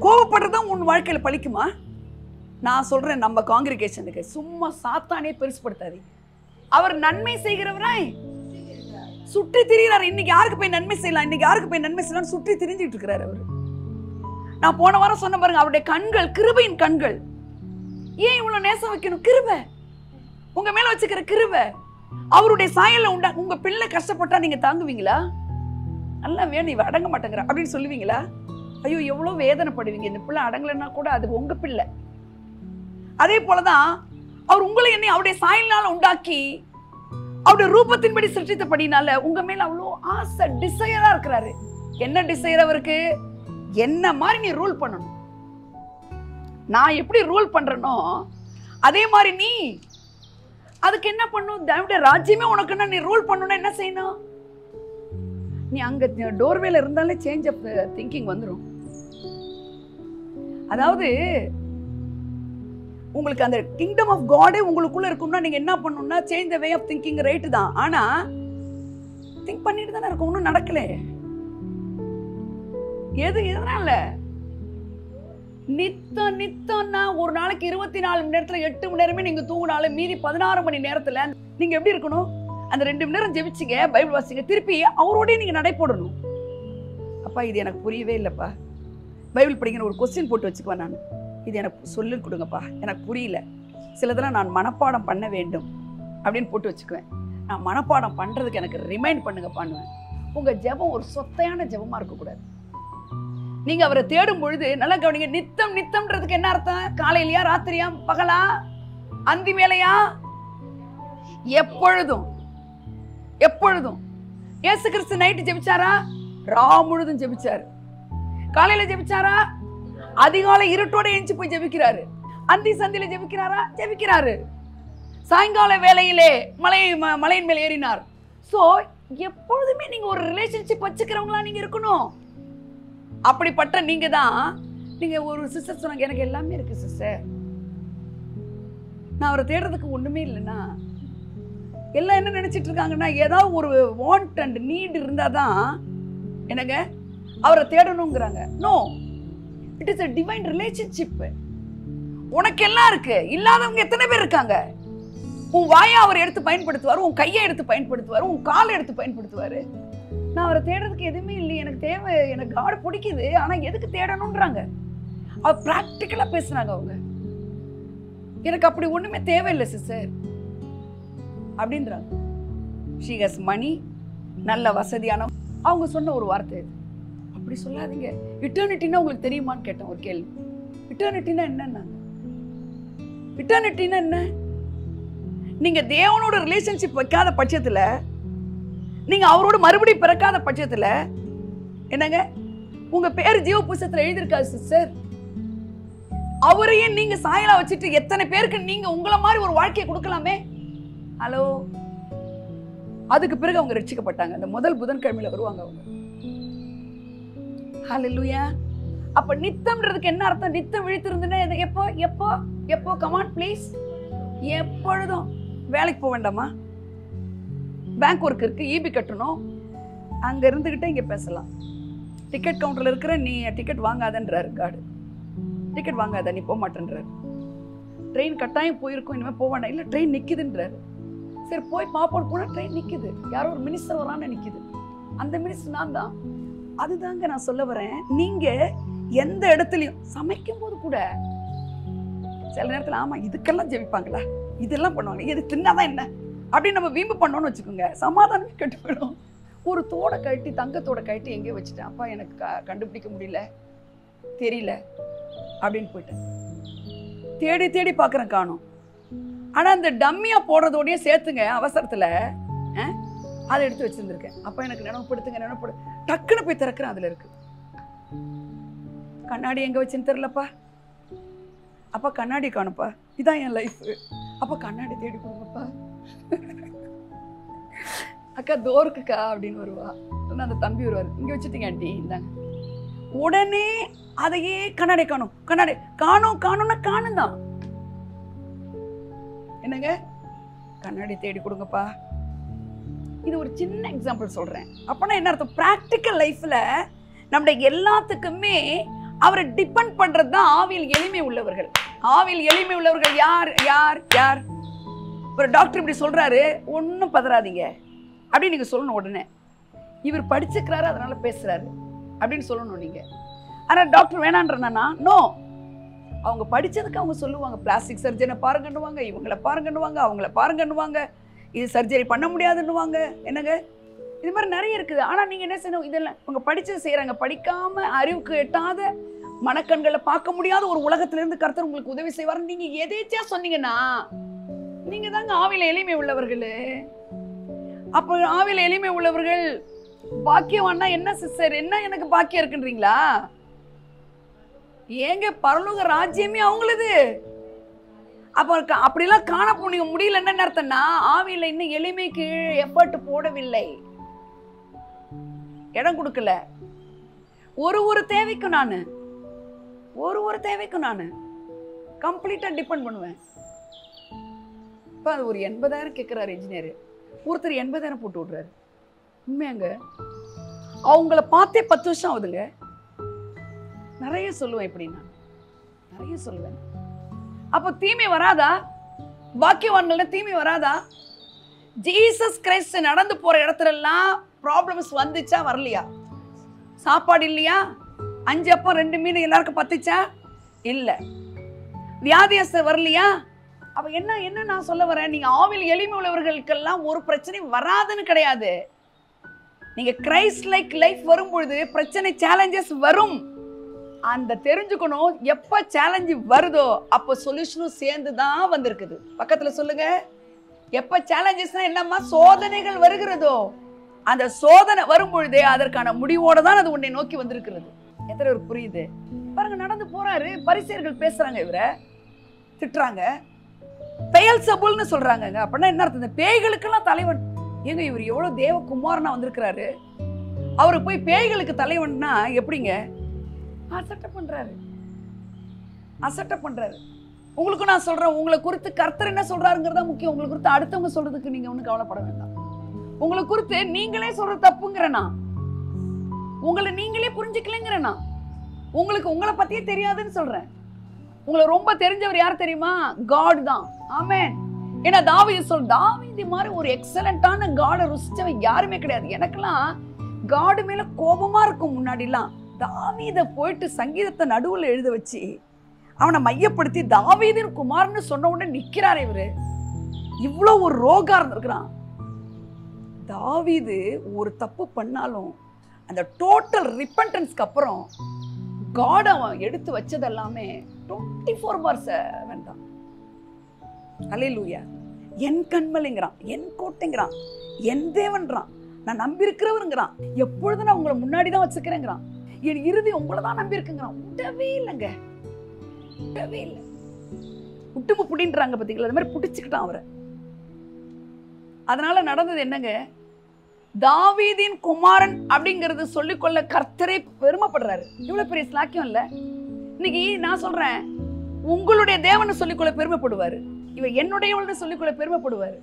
கோபப்படுறதும் உன் வாழ்க்கையில பழிக்குமா? நான் சொல்றேன், நம்ம காங்கிரிகேஷனுக்கு சும்மா சாத்தானே பெருசுப்படுத்தாதீங்க. அவர் நன்மை செய்கிறவராய் சுற்றி திரிகிறார். இன்னைக்கு யாருக்கு போய் நன்மை செய்யலாம், இன்னைக்கு யாருக்கு போய் நன்மை செய்யலாம் சுற்றி திரிஞ்சிட்டு இருக்கிறார் அவரு. நான் போன வாரம் சொன்ன பாருங்க, அவருடைய கண்கள் கிருபையின் கண்கள். ஏன் இவ்வளவு நேசம் வைக்கணும்? கிருபை, உங்க மேல வச்சுக்கிற கிருபை. அவருடைய சாயல்ல உங்க பிள்ளை கஷ்டப்பட்டா நீங்க தாங்குவீங்களா? நல்லா வேணும், இவ அடங்க மாட்டேங்கிற அப்படின்னு சொல்லுவீங்களா? ஐயோ எவ்வளவு வேதனைப்படுவீங்க. இந்த பிள்ளை அடங்கலைன்னா கூட அது உங்க பிள்ளை. அதே போலதான் அவர் உங்களை என்னை அவருடைய சாயல்னால உண்டாக்கி அவருடைய ரூபத்தின்படி சிருஷ்டித்தபடினால உங்க மேல அவ்வளோ ஆசை, டிசையரா இருக்கிறாரு. என்ன டிசையர் அவருக்கு? என்ன மாதிரி நீ ரூல் பண்ணணும். நான் எப்படி ரூல் பண்றேனோ அதே மாதிரி நீ அதுக்கு என்ன பண்ணும்? தேவனுடைய ராஜ்யமே உனக்குன்னா நீ ரூல் பண்ணணும்னா என்ன செய்யணும்? நீ அங்க டோர்வேல இருந்தாலே சேஞ்ச் ஆஃப் திங்கிங் வந்துடும். அதாவது உங்களுக்கு அந்த கிங்டம் ஆஃப் காடே உங்களுக்குள்ள இருக்கும்னா நீங்க என்ன பண்ணணும்னா change the way of thinking. Right தான், ஆனா திங்க் பண்ணிட்டு தானே இருக்கும், ஒன்றும் நடக்கல. எதனால? நித்தம்னா ஒரு நாளைக்கு 24 மணி நேரத்துல 8 மணி நேரமே நீங்க தூங்கினாலும் மீதி 16 மணி நேரத்துல நீங்க எப்படி இருக்கணும்? அந்த 2 மணி நேரம் ஜெபிச்சிங்க, பைபிள் வாசிங்க, திருப்பி அவரோடய நீங்க நடை போடணும். அப்பா இது எனக்கு புரியவே இல்லப்பா, பைபிள் படிக்கிற ஒரு கொஸ்டின் போட்டு வச்சுக்குவேன் நான். இது எனக்கு சொல்லி கொடுங்கப்பா, எனக்கு புரியல, சிலதெல்லாம் நான் மனப்பாடம் பண்ண வேண்டும் அப்படின்னு போட்டு வச்சுக்குவேன். நான் மனப்பாடம் பண்றதுக்கு எனக்கு ரிமைண்ட் பண்ணுங்க பண்ணுவேன். உங்க ஜெபம் ஒரு சொத்தையான ஜெபமா இருக்கக்கூடாது. நீங்க அவரை தேடும் பொழுது நல்லா கவனிங்க. நித்தம்ன்றதுக்கு என்ன அர்த்தம்? காலையிலயா, ராத்திரியா, பகலா, அந்தி வேளையா? எப்பொழுதும். இயேசு கிறிஸ்து நைட்டு ஜெபிச்சாரா? ரா முழுதும் ஜெபிச்சாரு. காலையில ஜெபிச்சாரா? அதிகாலை இருட்டோட எழுந்து போய் ஜெபிக்கிறாரு. அந்தி சந்தில ஜெபிக்கிறாரா? ஜெபிக்கிறாரு. சாயங்கால வேளையிலே மலையின் மேல் ஏறினார். சோ எப்பொழுதுமே நீங்க ஒரு ரிலேஷன்ஷிப் வச்சுக்கிறவங்களா நீங்க இருக்கணும். அப்படிப்பட்ட நீங்க தான். நீங்க ஒரு சிஸ்டர் சொன்னாங்க, எனக்கு எல்லாமே இருக்கு சிஸ்டர், நான் அவரை தேடுறதுக்கு ஒண்ணுமே இல்லைன்னா, எல்லாம் என்ன நினைச்சிட்டு இருக்காங்கன்னா ஏதாவது ஒரு வாண்ட் அண்ட் நீட் இருந்தாதான் என்னங்க அவரை தேடணுங்கிறாங்க. No, it is a divine relationship. உனக்கு எல்லாம் இருக்கு, இல்லாதவங்க எத்தனை பேர் இருக்காங்க? உன் வாயை அவர் எடுத்து பயன்படுத்துவாரு, உன் கையை எடுத்து பயன்படுத்துவாரு, உன் காலை எடுத்து பயன்படுத்துவாரு. நான் அவரை தேடுறதுக்கு எதுவுமே இல்லை, எனக்கு தேவை, எனக்கு காடு பிடிக்குது, ஆனா எதுக்கு தேடணும்ன்றாங்க. அவர் பிராக்டிக்கலா பேசுறாங்க. அவங்க எனக்கு அப்படி ஒண்ணுமே தேவையில்லை சிஸ்டர் அப்படின்றாங்க. she has money, நல்ல வசதியான. அவங்க சொன்ன ஒரு வார்த்தை இது. அப்படி சொல்லாதீங்க. இட்டர்னிட்டினா உங்களுக்கு தெரியுமான்னு கேட்டேன் ஒரு கேள்வி. இட்டர்னிட்டினா என்னன்னாங்க. இட்டர்னிட்டினா என்ன? நீங்க தேவனோட ரிலேஷன்ஷிப் வைக்காத பட்சத்துல, நீங்க அவரோட மறுபடியும் பிறக்காத பட்சத்துல என்னங்க உங்க பேர் ஜீவ புஸ்தகத்துல எழுதிருக்காது சிஸ்டர். அவரையே நீங்க சாயலா வச்சுட்டு எத்தனை பேருக்கு நீங்க உங்களை மாதிரி ஒரு வாழ்க்கையை கொடுக்கலாமே. ஹலோ, அதுக்கு பிறகு அவங்க ரட்சிக்கப்பட்டாங்க. அந்த முதல் புதன்கிழமையில வருவாங்க அவங்க. ஹல்லேலூயா. அப்ப நித்தம்ன்றதுக்கு என்ன அர்த்தம்? நித்தம் விழித்திருந்தா எப்போ எப்போ எப்போ? Come on please. எப்பொழுதும். வேலைக்கு போக வேண்டாமா? பேங்க் ஒர்க் இருக்கு, ஈபி கட்டணும், அங்க இருந்துகிட்டே இங்க பேசலாம். டிக்கெட் கவுண்டர்ல இருக்கிற நீ டிக்கெட் வாங்காதன்றாரு கார்டு. டிக்கெட் வாங்காத, நீ போக மாட்டேன்றாரு. ட்ரெயின் கட்டாயம் போயிருக்கும், இனிமேல் போக வேண்டாம். இல்லை ட்ரெயின் நிக்குதுன்றாரு. சரி போய் பாப்போம் போனா ட்ரெயின் நிக்குது, யாரோ ஒரு மினிஸ்டர் வரான்னு நிக்குது. அந்த மினிஸ்டர் நான் தான். அதுதாங்க நான் சொல்ல வரேன். நீங்க எந்த இடத்துலயும் சமைக்கும் போது கூட சில நேரத்துல ஆமா இதுக்கெல்லாம் ஜெபிப்பாங்களா, இதெல்லாம் பண்ணுவாங்க, இது தின்னாதான் என்ன அப்படின்னு நம்ம வீம்பு பண்ணோம்னு வச்சுக்கோங்க, சமாதானமே கெட்டு போயிடும். ஒரு தோடை கழட்டி, தங்கத்தோட கழட்டி எங்கேயோ வச்சுட்டேன், அப்பா எனக்கு கண்டுபிடிக்க முடியல, தெரியல அப்படின்னு போயிட்டேன். தேடி தேடி பார்க்குறேன், காணும். ஆனா அந்த டம்மியா போடுறதோடய சேர்த்துங்க அவசரத்துல அதை எடுத்து வச்சிருந்திருக்கேன். அப்ப எனக்கு நினைவுபடுத்துங்க, டக்குன்னு போய் திறக்கிறேன், அதுல இருக்கு. கண்ணாடி எங்க வச்சுன்னு தெரியலப்பா. அப்பா கண்ணாடி காணுப்பா, இதான் என் லைஃப். அப்ப கண்ணாடி தேடி கொடுங்கப்பா. அக்கா தோருக்குக்கா அப்படின்னு வருவா. அந்த தம்பி வருவாரு, இங்க வச்சுட்டீங்க ஆண்டி இந்தாங்க. உடனே அதையே கண்ணாடி காணும், கண்ணாடி காணும், காணும்னா காணும் தான். என்னங்க கண்ணாடி தேடி கொடுங்கப்பா. இது ஒரு சின்ன எக்ஸாம்பிள் சொல்றேன். அப்பனா என்ன அர்த்தம்? பிராக்டிக்கல் லைஃப்ல நம்முடைய எல்லாத்துக்குமே அவரை டிபெண்ட் பண்றது தான் ஆவியில் எளிமை உள்ளவர்கள். ஆவியில் எளிமை உள்ளவர்கள் யார் யார் யார்? ஒரு டாக்டர் இப்படி சொல்றாரு, ஒன்றும் பதறாதீங்க அப்படின்னு நீங்க சொல்லணும். உடனே இவர் படிச்சுக்கிறாரு அதனால பேசுறாரு அப்படின்னு சொல்லணும் நீங்க. ஆனா டாக்டர் வேணான்றனா நோ, அவங்க படிச்சதுக்கு அவங்க சொல்லுவாங்க. பிளாஸ்டிக் சர்ஜனை பாருங்கன்னுவாங்க, இவங்களை பாருங்கன்னுவாங்க, அவங்கள பாருங்கன்னுவாங்க, இது சர்ஜரி பண்ண முடியாதுன்னுவாங்க. என்னங்க இது மாதிரி நிறைய இருக்குது. ஆனால் நீங்கள் என்ன செய்யணும், இதெல்லாம் இவங்க படித்து செய்கிறாங்க. படிக்காமல் அறிவுக்கு எட்டாத மனக்கண்களை பார்க்க முடியாத ஒரு உலகத்திலிருந்து கர்த்தர் உங்களுக்கு உதவி செய்வார். நீங்கள் எதேச்சியா சொன்னீங்கன்னா நீங்கள் தாங்க ஆவியில் எளிமை உள்ளவர்கள். அப்போ ஆவியில் எளிமை உள்ளவர்கள் பாக்கியவான்னா என்ன சிஸ்டர், என்ன எனக்கு பாக்கியம் இருக்குன்றீங்களா? ஏங்க பரலோக ராஜ்யமே அவங்களது. அப்போ அப்படிலாம் காண போனீங்க முடியல. என்ன அர்த்தம்னா ஆவியில் இன்னும் எளிமைக்கு எஃபர்ட் போடவில்லை, இடம் கொடுக்கல. ஒரு தேவைக்கும் நான் கம்ப்ளீட்டா டிபெண்ட் பண்ணுவேன். இப்போ அது ஒரு 80,000 கேட்குறாரு இன்ஜினியர், ஒருத்தர் 80,000 போட்டு விடுறாரு. உண்மையாங்க அவங்கள பார்த்தே 10 வருஷம் ஆகுதுங்க. நிறைய சொல்லுவேன், இப்படி நான் நிறைய சொல்லுவேன். அப்போ தீமை வராதா? பாக்கியவான்கள் தீமை வராதா? ஜீசஸ் கிரைஸ்ட் நடந்து போற இடத்துல எல்லாம் ப்ராப்ளம்ஸ் வந்துச்சா வரலையா? சாப்பாடு இல்லையா? 5 அப்பம் 2 மீன் எல்லாருக்கும் பத்துச்சா? இல்ல. வியாதியஸ்தர் வரலையா? அப்ப என்ன நான் சொல்ல வரேன், நீங்க ஆவியில் எளிமை உள்ளவர்களுக்கெல்லாம் ஒரு பிரச்சனை வராதுன்னு கிடையாது. நீங்க கிரைஸ்ட் லைக் லைஃப் வரும்பொழுது பிரச்சனை சேலஞ்சஸ் வரும். அந்த தெரிஞ்சுக்கணும். எப்ப சேலஞ்ச் வருதோ அப்ப சொல்யூஷனும் சேர்ந்து தான் வந்திருக்குது. பக்கத்துல சொல்லுங்க, எப்ப சேலஞ்சஸ்னா என்னம்மா, சோதனைகள் வருகிறதோ அந்த சோதனை வரும்பொழுதே அதற்கான முடிவோட தான் அது உன்னை நோக்கி வந்திருக்கிறது. எத்தனை பேர் புரியுது பாருங்க. நடந்து போறாரு, பரிசேயர்கள் பேசுறாங்க, இவரை திட்டுறாங்க, பெயல்செபூல்னு சொல்றாங்க. அப்படின்னா என்ன அர்த்தம்? இந்த பேய்களுக்கெல்லாம் தலைவன். ஏங்க இவர் எவ்வளவு தேவகுமாரனா வந்திருக்கிறாரு, அவரு போய் பேய்களுக்கு தலைவன்னா எப்படிங்க? அசட்டை பண்றாரு. உங்களுக்கு நான் சொல்றேன், உங்களை குறித்து கர்த்தர் என்ன சொல்றாருங்கிறதா முக்கியம். உங்களை குறித்து அடுத்தவங்க சொல்றதுக்கு நீங்க ஒன்னும் கவலைப்பட வேண்டாம். உங்களை குறித்து நீங்களே சொல்ற தப்புங்கிறனா, உங்களை நீங்களே புரிஞ்சுக்கலங்கிறனா, உங்களுக்கு உங்களை பத்தியே தெரியாதுன்னு சொல்றேன். உங்களை ரொம்ப தெரிஞ்சவர் யார் தெரியுமா? காட் தான். ஆமென். ஏன்னா தாவீது மாதிரி ஒரு எக்ஸலண்டான காடை ருசிச்சவன் யாருமே கிடையாது. எனக்கெல்லாம் காடு மேல கோபமா இருக்கும். முன்னாடிலாம் தாவீதை போயிட்டு சங்கீதத்தை நடுவில் எழுத வச்சு அவனை மையப்படுத்தி தாவீதின் குமார்னு சொன்ன உடனே நிக்கிறாரு இவரு. இவ்வளவு ஒரு ரோகா இருந்திருக்கிறான். தாவீது ஒரு தப்பு பண்ணாலும் அந்த டோட்டல் ரிப்பன்டன்ஸ்க்கு அப்புறம் காட் அவன் எடுத்து வச்சது எல்லாமே 24/7 தான். அல்லேலூயா. என் கண்மலைங்கிறான், என் கோட்டைங்கிறான், என் தேவன்றான், நான் நம்பி இருக்கிறவருங்கிறான், எப்பொழுதும் நான் உங்களை முன்னாடி தான் வச்சுக்கிறேங்கிறான், என் இறுதி உங்களை தான் நம்பி இருக்குங்கிறான். விடவே இல்லைங்க, விடவே இல்லை. விட்டும்பு புடின்றாங்க பார்த்தீங்களா, அது மாதிரி பிடிச்சிக்கிட்டான் அவரை. அதனால நடந்தது என்னங்க, தாவீதின் குமாரன் அப்படிங்கிறது சொல்லிக்கொள்ள கர்த்தரே பெருமைப்படுறாரு. இவ்வளவு பெரிய ஸ்லாக்கியம் இல்ல. இன்னைக்கு நான் சொல்றேன், உங்களுடைய தேவனை சொல்லிக்கொள்ள பெருமைப்படுவாரு, இவர் என்னுடையவள்னு சொல்லிக்கொள்ள பெருமைப்படுவாரு.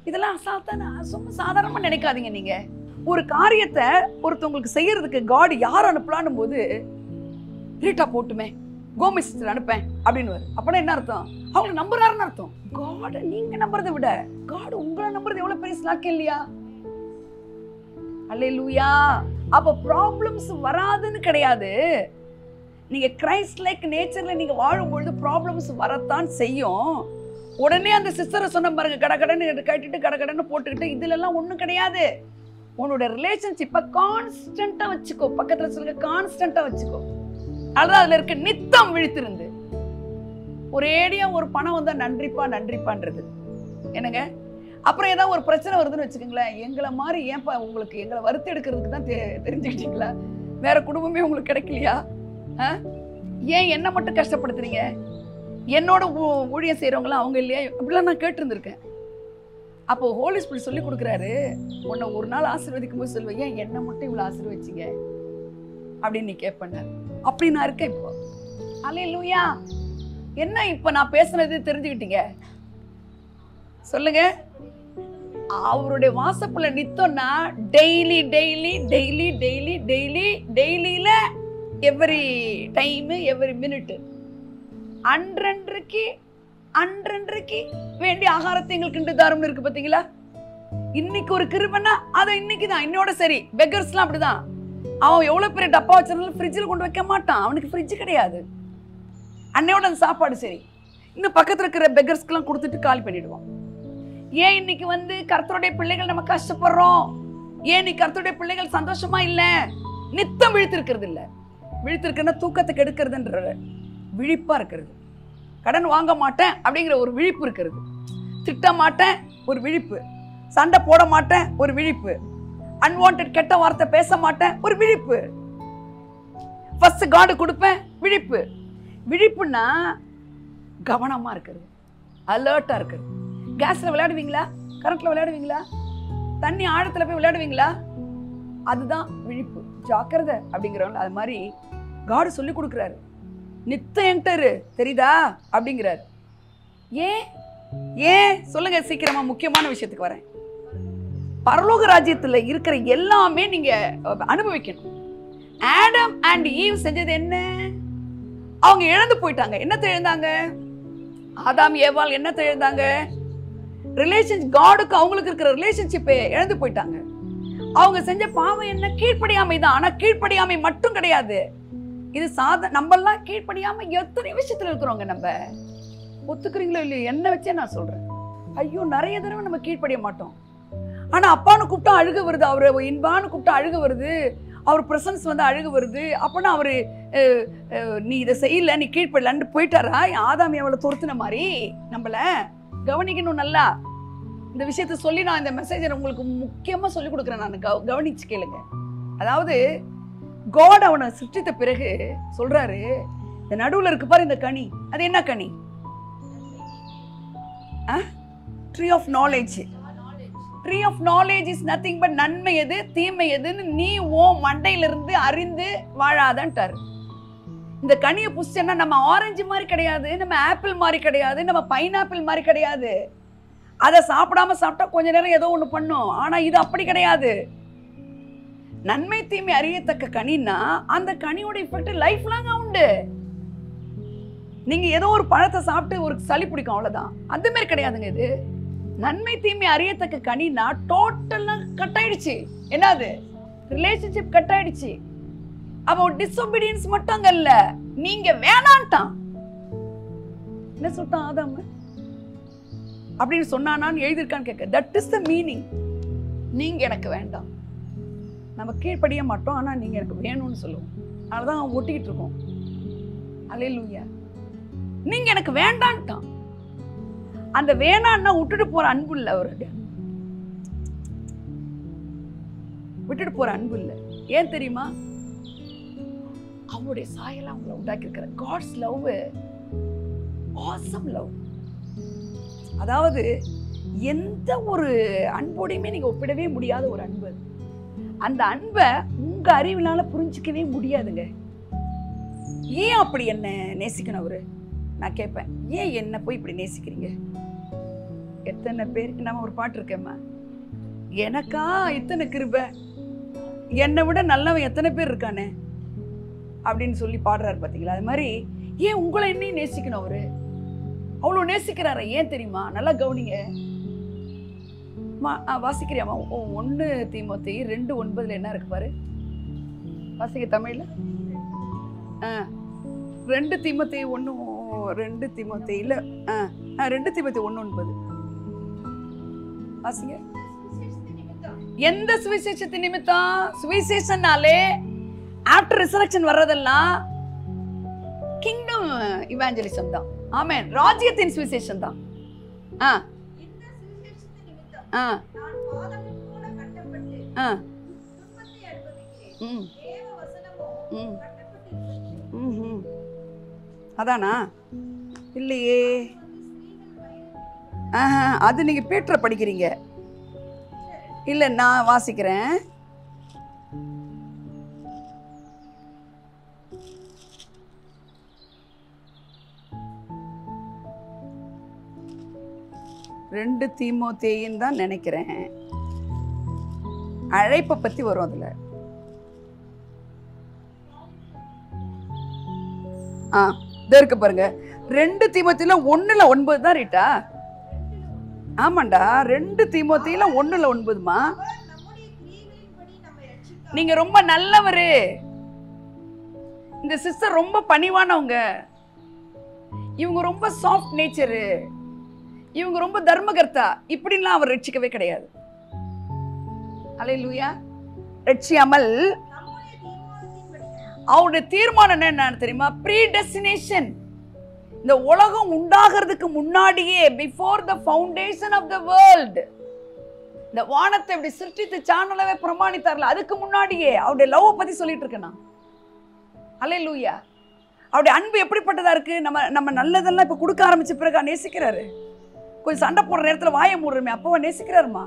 இதெல்லாம் சும்மா சாதாரணமா நினைக்காதீங்க. நீங்க ஒரு காரியத்தை ஒருத்தவங்களுக்கு செய்யறதுக்கு காட் யார் அனுப்பலான்னு போது ரீட்டா போட்டுமே கோமிஸ் அனுப்பேன் அப்படின்னு. அப்படின்னா என்ன அர்த்தம்? அவங்களை நம்புறாருன்னு அர்த்தம். காட் நீங்க நம்புறதை விட காட் உங்களை நம்புறது எவ்வளவு பெரிய ஸ்லாக்கியம் இல்லையா? அல்லேலூயா. அப்ப ப்ராப்ளம்ஸ் வராதுன்னு கிடையாது. நீங்க கிரைஸ்ட் லைக் நேச்சர்ல நீங்க வாழும்பொழுது ப்ராப்ளம்ஸ் வரத்தான் செய்யும். உடனே அந்த சிஸ்டரை சொன்ன பாருங்க, கடகடன்னு கட்டிட்டு கடகடன்னு போட்டுக்கிட்டு இதுல எல்லாம் ஒண்ணும் கிடையாது. உன்னோட ரிலேஷன்ஷிப்பை கான்ஸ்டன்டா வச்சுக்கோ. பக்கத்துல சொல்லுங்க, கான்ஸ்டன்டா வச்சுக்கோ. அதான் அதுல இருக்க நித்தம் விழித்திருந்து. ஒரேடியா ஒரு பணம் வந்தா நன்றிப்பான்றது என்னங்க. அப்புறம் ஏதாவது ஒரு பிரச்சனை வருதுன்னு வச்சுக்கோங்களேன், எங்களை மாதிரி ஏன்பா உங்களுக்கு எங்களை வறுத்து எடுக்கிறதுக்கு தான் தெரிஞ்சுக்கிட்டீங்களா? வேற குடும்பமே உங்களுக்கு கிடைக்கலையா? ஏன் என்ன மட்டும் கஷ்டப்படுத்துறீங்க? என்னோட ஊழியம் செய்யறவங்களாம் அவங்க இல்லையா? அப்படிலாம் நான் கேட்டிருந்திருக்கேன். அப்போ ஹோலி ஸ்பிரிட் சொல்லி கொடுக்குறாரு, உன்னை ஒரு நாள் ஆசீர்வதிக்கும் போது சொல்லுவேன், ஏன் என்ன மட்டும் இவ்வளவு ஆசீர்வதிச்சிங்க அப்படின்னு நீ கேட்பேன். அப்படி நான் இருக்கேன் இப்போ. அல்லேலூயா. என்ன இப்ப நான் பேசுனது தெரிஞ்சுக்கிட்டீங்க? சொல்லுங்க. அவருடைய வாசப்புல நித்தோம்னா டெய்லி டெய்லியில எவ்ரி டைம் எவ்ரி மினிட் அன்றன்றைக்கு வேண்டிய ஆகாரத்தை எங்களுக்கு இன்று தாரும்னு இருக்கு பாத்தீங்களா? இன்னைக்கு ஒரு கிருபைன்னா அதை இன்னைக்கு தான், இன்னோட சரி. பெக்கர்ஸ்லாம் அப்படிதான். அவன் எவ்வளவு பெரிய டப்பா வச்சிருந்தாலும் ஃப்ரிட்ஜில் கொண்டு வைக்க மாட்டான். அவனுக்கு ஃப்ரிட்ஜ் கிடையாது. அன்னையோட அந்த சாப்பாடு சரி. இன்னும் பக்கத்துல இருக்கிற பெக்கர்ஸ்க்கெல்லாம் கொடுத்துட்டு காலி பண்ணிடுவான். ஏன் இன்னைக்கு வந்து கர்த்தருடைய பிள்ளைகள் நம்ம கஷ்டப்படுறோம்? ஏன் இன்னைக்கு கர்த்தருடைய பிள்ளைகள் சந்தோஷமா இல்ல? நித்தம் விழித்திருக்கிறது இல்ல. விழித்திருக்கிறதுனா தூக்கத்துக்கு எடுக்கிறதுன்ற விழிப்பா இருக்கிறது. கடன் வாங்க மாட்டேன் அப்படிங்கிற ஒரு விழிப்பு இருக்கிறது. திட்ட மாட்டேன் ஒரு விழிப்பு. சண்டை போட மாட்டேன் ஒரு விழிப்பு. அன்வான்டட் கெட்ட வார்த்தை பேச மாட்டேன் ஒரு விழிப்பு. ஃபர்ஸ்ட் காடு கொடுப்பேன் விழிப்பு. விழிப்புன்னா கவனமா இருக்கிறது, அலர்ட்டா இருக்கிறது. கேஸ்ல விளையாடுவீங்களா? கரண்ட்ல விளையாடுவீங்களா? தண்ணி ஆழத்துல போய் விளையாடுவீங்களா? அதுதான் விழிப்பு. ஜாக்கிரதை அப்படிங்கிறவங்க அது மாதிரி காடு சொல்லி கொடுக்குறாரு. நித்த என்டரு தெரியுதா அப்படிங்கிறாரு. ஏன் ஏன் சொல்லுங்க சீக்கிரமா. முக்கியமான விஷயத்துக்கு வரேன். பரலோக ராஜ்யத்துல இருக்கிற எல்லாமே நீங்க அனுபவிக்கணும். ஆடம் அண்ட் ஈவ் செஞ்சது என்ன? அவங்க இழந்து போயிட்டாங்க. என்னத்தை இழந்தாங்க? ஆதாம் ஏவாள் என்னத்தை இழந்தாங்க? ரிலேஷன்ஷிப். காடுக்கு அவங்களுக்கு இருக்கிற ரிலேஷன்ஷிப்பை இழந்து போயிட்டாங்க. அவங்க செஞ்ச பாவம் என்ன? கீழ்ப்படியாமை தான். ஆனா கீழ்ப்படியாமை மட்டும் கிடையாது. இது நம்மெல்லாம் கீழ்ப்படியாம எத்தனை விஷயத்துல இருக்கிறோங்க. நம்ம ஒத்துக்கிறீங்களோ இல்லையோ, என்ன வச்சே நான் சொல்றேன். ஐயோ, நிறைய தடவை நம்ம கீழ்ப்படிய மாட்டோம். ஆனா அப்பான்னு கூப்பிட்டா அழுக வருது, அவரு இன்பான்னு கூப்பிட்டா அழுக வருது, அவர் பிரசன்ஸ் வந்து அழுக வருது. அப்பனா அவரு நீ இதை செய்யல, நீ கீழ்ப்படலன்னு போயிட்டாரா? ஆதாம் எவ்வளவு துரத்துன மாதிரி நம்மள கவனிக்கணும். நல்லா இந்த விஷயத்த சொல்லி நான் இந்த மெசேஜை உங்களுக்கு முக்கியமா சொல்லி கொடுக்குறேன். நான் கவனிச்சு கேளுங்க. அதாவது God அவனை சிருஷ்டித்த பிறகு சொல்றாரு, இந்த நடுவுல இருக்கு பாரு இந்த கனி. அது என்ன கனி? Tree of knowledge. Tree of knowledge is nothing but நன்மை எது தீமை எதுன்னு நீ ஓ மண்டையிலிருந்து அறிந்து வாழாதன்ட்டாரு. இந்த கனியை புடிச்சேன்னா நம்ம ஆரஞ்சு மாதிரி கிடையாது, நம்ம ஆப்பிள் மாதிரி கிடையாது, நம்ம பைனாப்பிள் மாதிரி கிடையாது. அதை சாப்பிடாம சாப்பிட்டா கொஞ்ச நேரம் ஏதோ ஒண்ணு பண்ணும். ஆனா இது அப்படி கிடையாது. நன்மை தீமை அறியத்தக்க கனின்னா அந்த கனியோட எஃபெக்ட் லைஃப் லாங்கா உண்டு. நீங்க ஏதோ ஒரு பழத்தை சாப்பிட்டு ஒரு சளி பிடிக்கும் அவ்வளவுதான், அந்த மாதிரி கிடையாதுங்க. இது நன்மை தீமை அறியத்தக்க கனினா டோட்டலா கட் ஆயிடுச்சு. என்னது? ரிலேஷன்ஷிப் கட் ஆயிடுச்சு. அப்போ டிஸ்ஒபீடியன்ஸ் மட்டும் அங்க இல்ல, நீங்க வேணான்ட்டான். என்ன சொல்லிட்டான் ஆதாம் அப்படின்னு சொன்னானான்னு எழுதிருக்கான்னு கேட்க. That is the meaning. நீங்க எனக்கு வேண்டாம். நம்ம கீழ்ப்படிய மாட்டோம், ஆனா நீங்க எனக்கு வேணும்னு சொல்லுவோம். அதனாலதான் ஒட்டிக்கிட்டு இருக்கோம். அல்லேலூயா. நீங்க எனக்கு வேண்டான்ட்டான். அந்த வேணான்னா விட்டுட்டு போற அன்பு இல்லை. அவருடைய விட்டுட்டு போற அன்பு இல்லை. ஏன் தெரியுமா? அவருடைய சாயலா அவங்களை உண்டாக்கி இருக்கிற காட்ஸ் லவ் ஆசம் லவ். அதாவது எந்த ஒரு அன்போடையுமே நீங்க ஒப்பிடவே முடியாத ஒரு அன்பு. அந்த அன்பை உங்க அறிவினால புரிஞ்சிக்கவே முடியாதுங்க. ஏன் அப்படி என்ன நேசிக்கணும் அவரு? நான் கேட்பேன், ஏன் என்ன போய் இப்படி நேசிக்கிறீங்க? எத்தனை பேருக்கு நம்ம ஒரு பாட்டு இருக்கேம்மா, எனக்கா இத்தனை கிருபை, என்னை விட நல்லவன் எத்தனை பேர் இருக்கானே அப்படின்னு சொல்லி பாடுறாரு பாத்தீங்களா? அது மாதிரி ஏன் உங்களை என்னையும் நேசிக்கணும் அவரு? அவ்வளவு நேசிக்கிறார. ஏன் தெரியுமா? நல்லா கவனிங்க. வாசிக்கிறியாமா? 1 தீமோத்தேயு 2:9 என்ன இருக்கு பாரு. வாசிக்க தமிழ்ல. 2 தீமோத்தேயு 2 தீமோத்தேயுல 2 தீமோத்தேயு 1:9 வாசிங்க. எந்த சுவிசேஷத்தின் நிமித்தம்? சுவிசேஷனாலே ஆஃப்டர் ரிசரக்ஷன் வர்றதெல்லாம் கிங்டம் இவாஞ்சலிசம் தான். ஆமென். ராஜ்யத்தின் சுவிசேஷம் தான். அதானா? இல்லையே. அது நீங்க பேட்டரை படிக்கிறீங்க. இல்ல, நான் வாசிக்கிறேன். ரெண்டு தீமோத்தேயுன்னு தான் நினைக்கிறேன். அழைப்பை பத்தி வரும் அதுல. இருக்கு பாருங்க. 2 தீமோத்தேயுல 1:9 தான் ரீட்டா? ஆமாண்டா, 2 தீமோத்தேயுல 1:9மா. நீங்க ரொம்ப நல்லவரு. இந்த சிஸ்டர் ரொம்ப பணிவானவங்க. இவங்க ரொம்ப சாஃப்ட் நேச்சரு. இவங்க ரொம்ப தர்மகர்த்தா, இப்படின்லாம் அவர் ரட்சிக்கவே கிடையாது. அல்லேலூயா. ரட்சியாமல் அவருடைய தீர்மானம் என்ன தெரியுமா? ப்ரீடெஸ்டினேஷன். இந்த உலகம் உண்டாகிறதுக்கு முன்னாடியே, before the foundation of the world, இந்த வானத்தை இப்படி சிருஷ்டித்து சாணலவே பிரமாணித்தார்ல, அதுக்கு முன்னாடியே அவருடைய லவ் பத்தி சொல்லிட்டு இருக்கேன். அல்லேலூயா. அவருடைய அன்பு எப்படிப்பட்டதா இருக்கு? நம்ம நல்லதெல்லாம் இப்ப கொடுக்க ஆரம்பிச்ச பிறகு நேசிக்கிறாரு. கொஞ்சம் சண்டை போடுற நேரத்துல வாயை மூடுறமே, அப்போ நேசிக்கிறாருமா.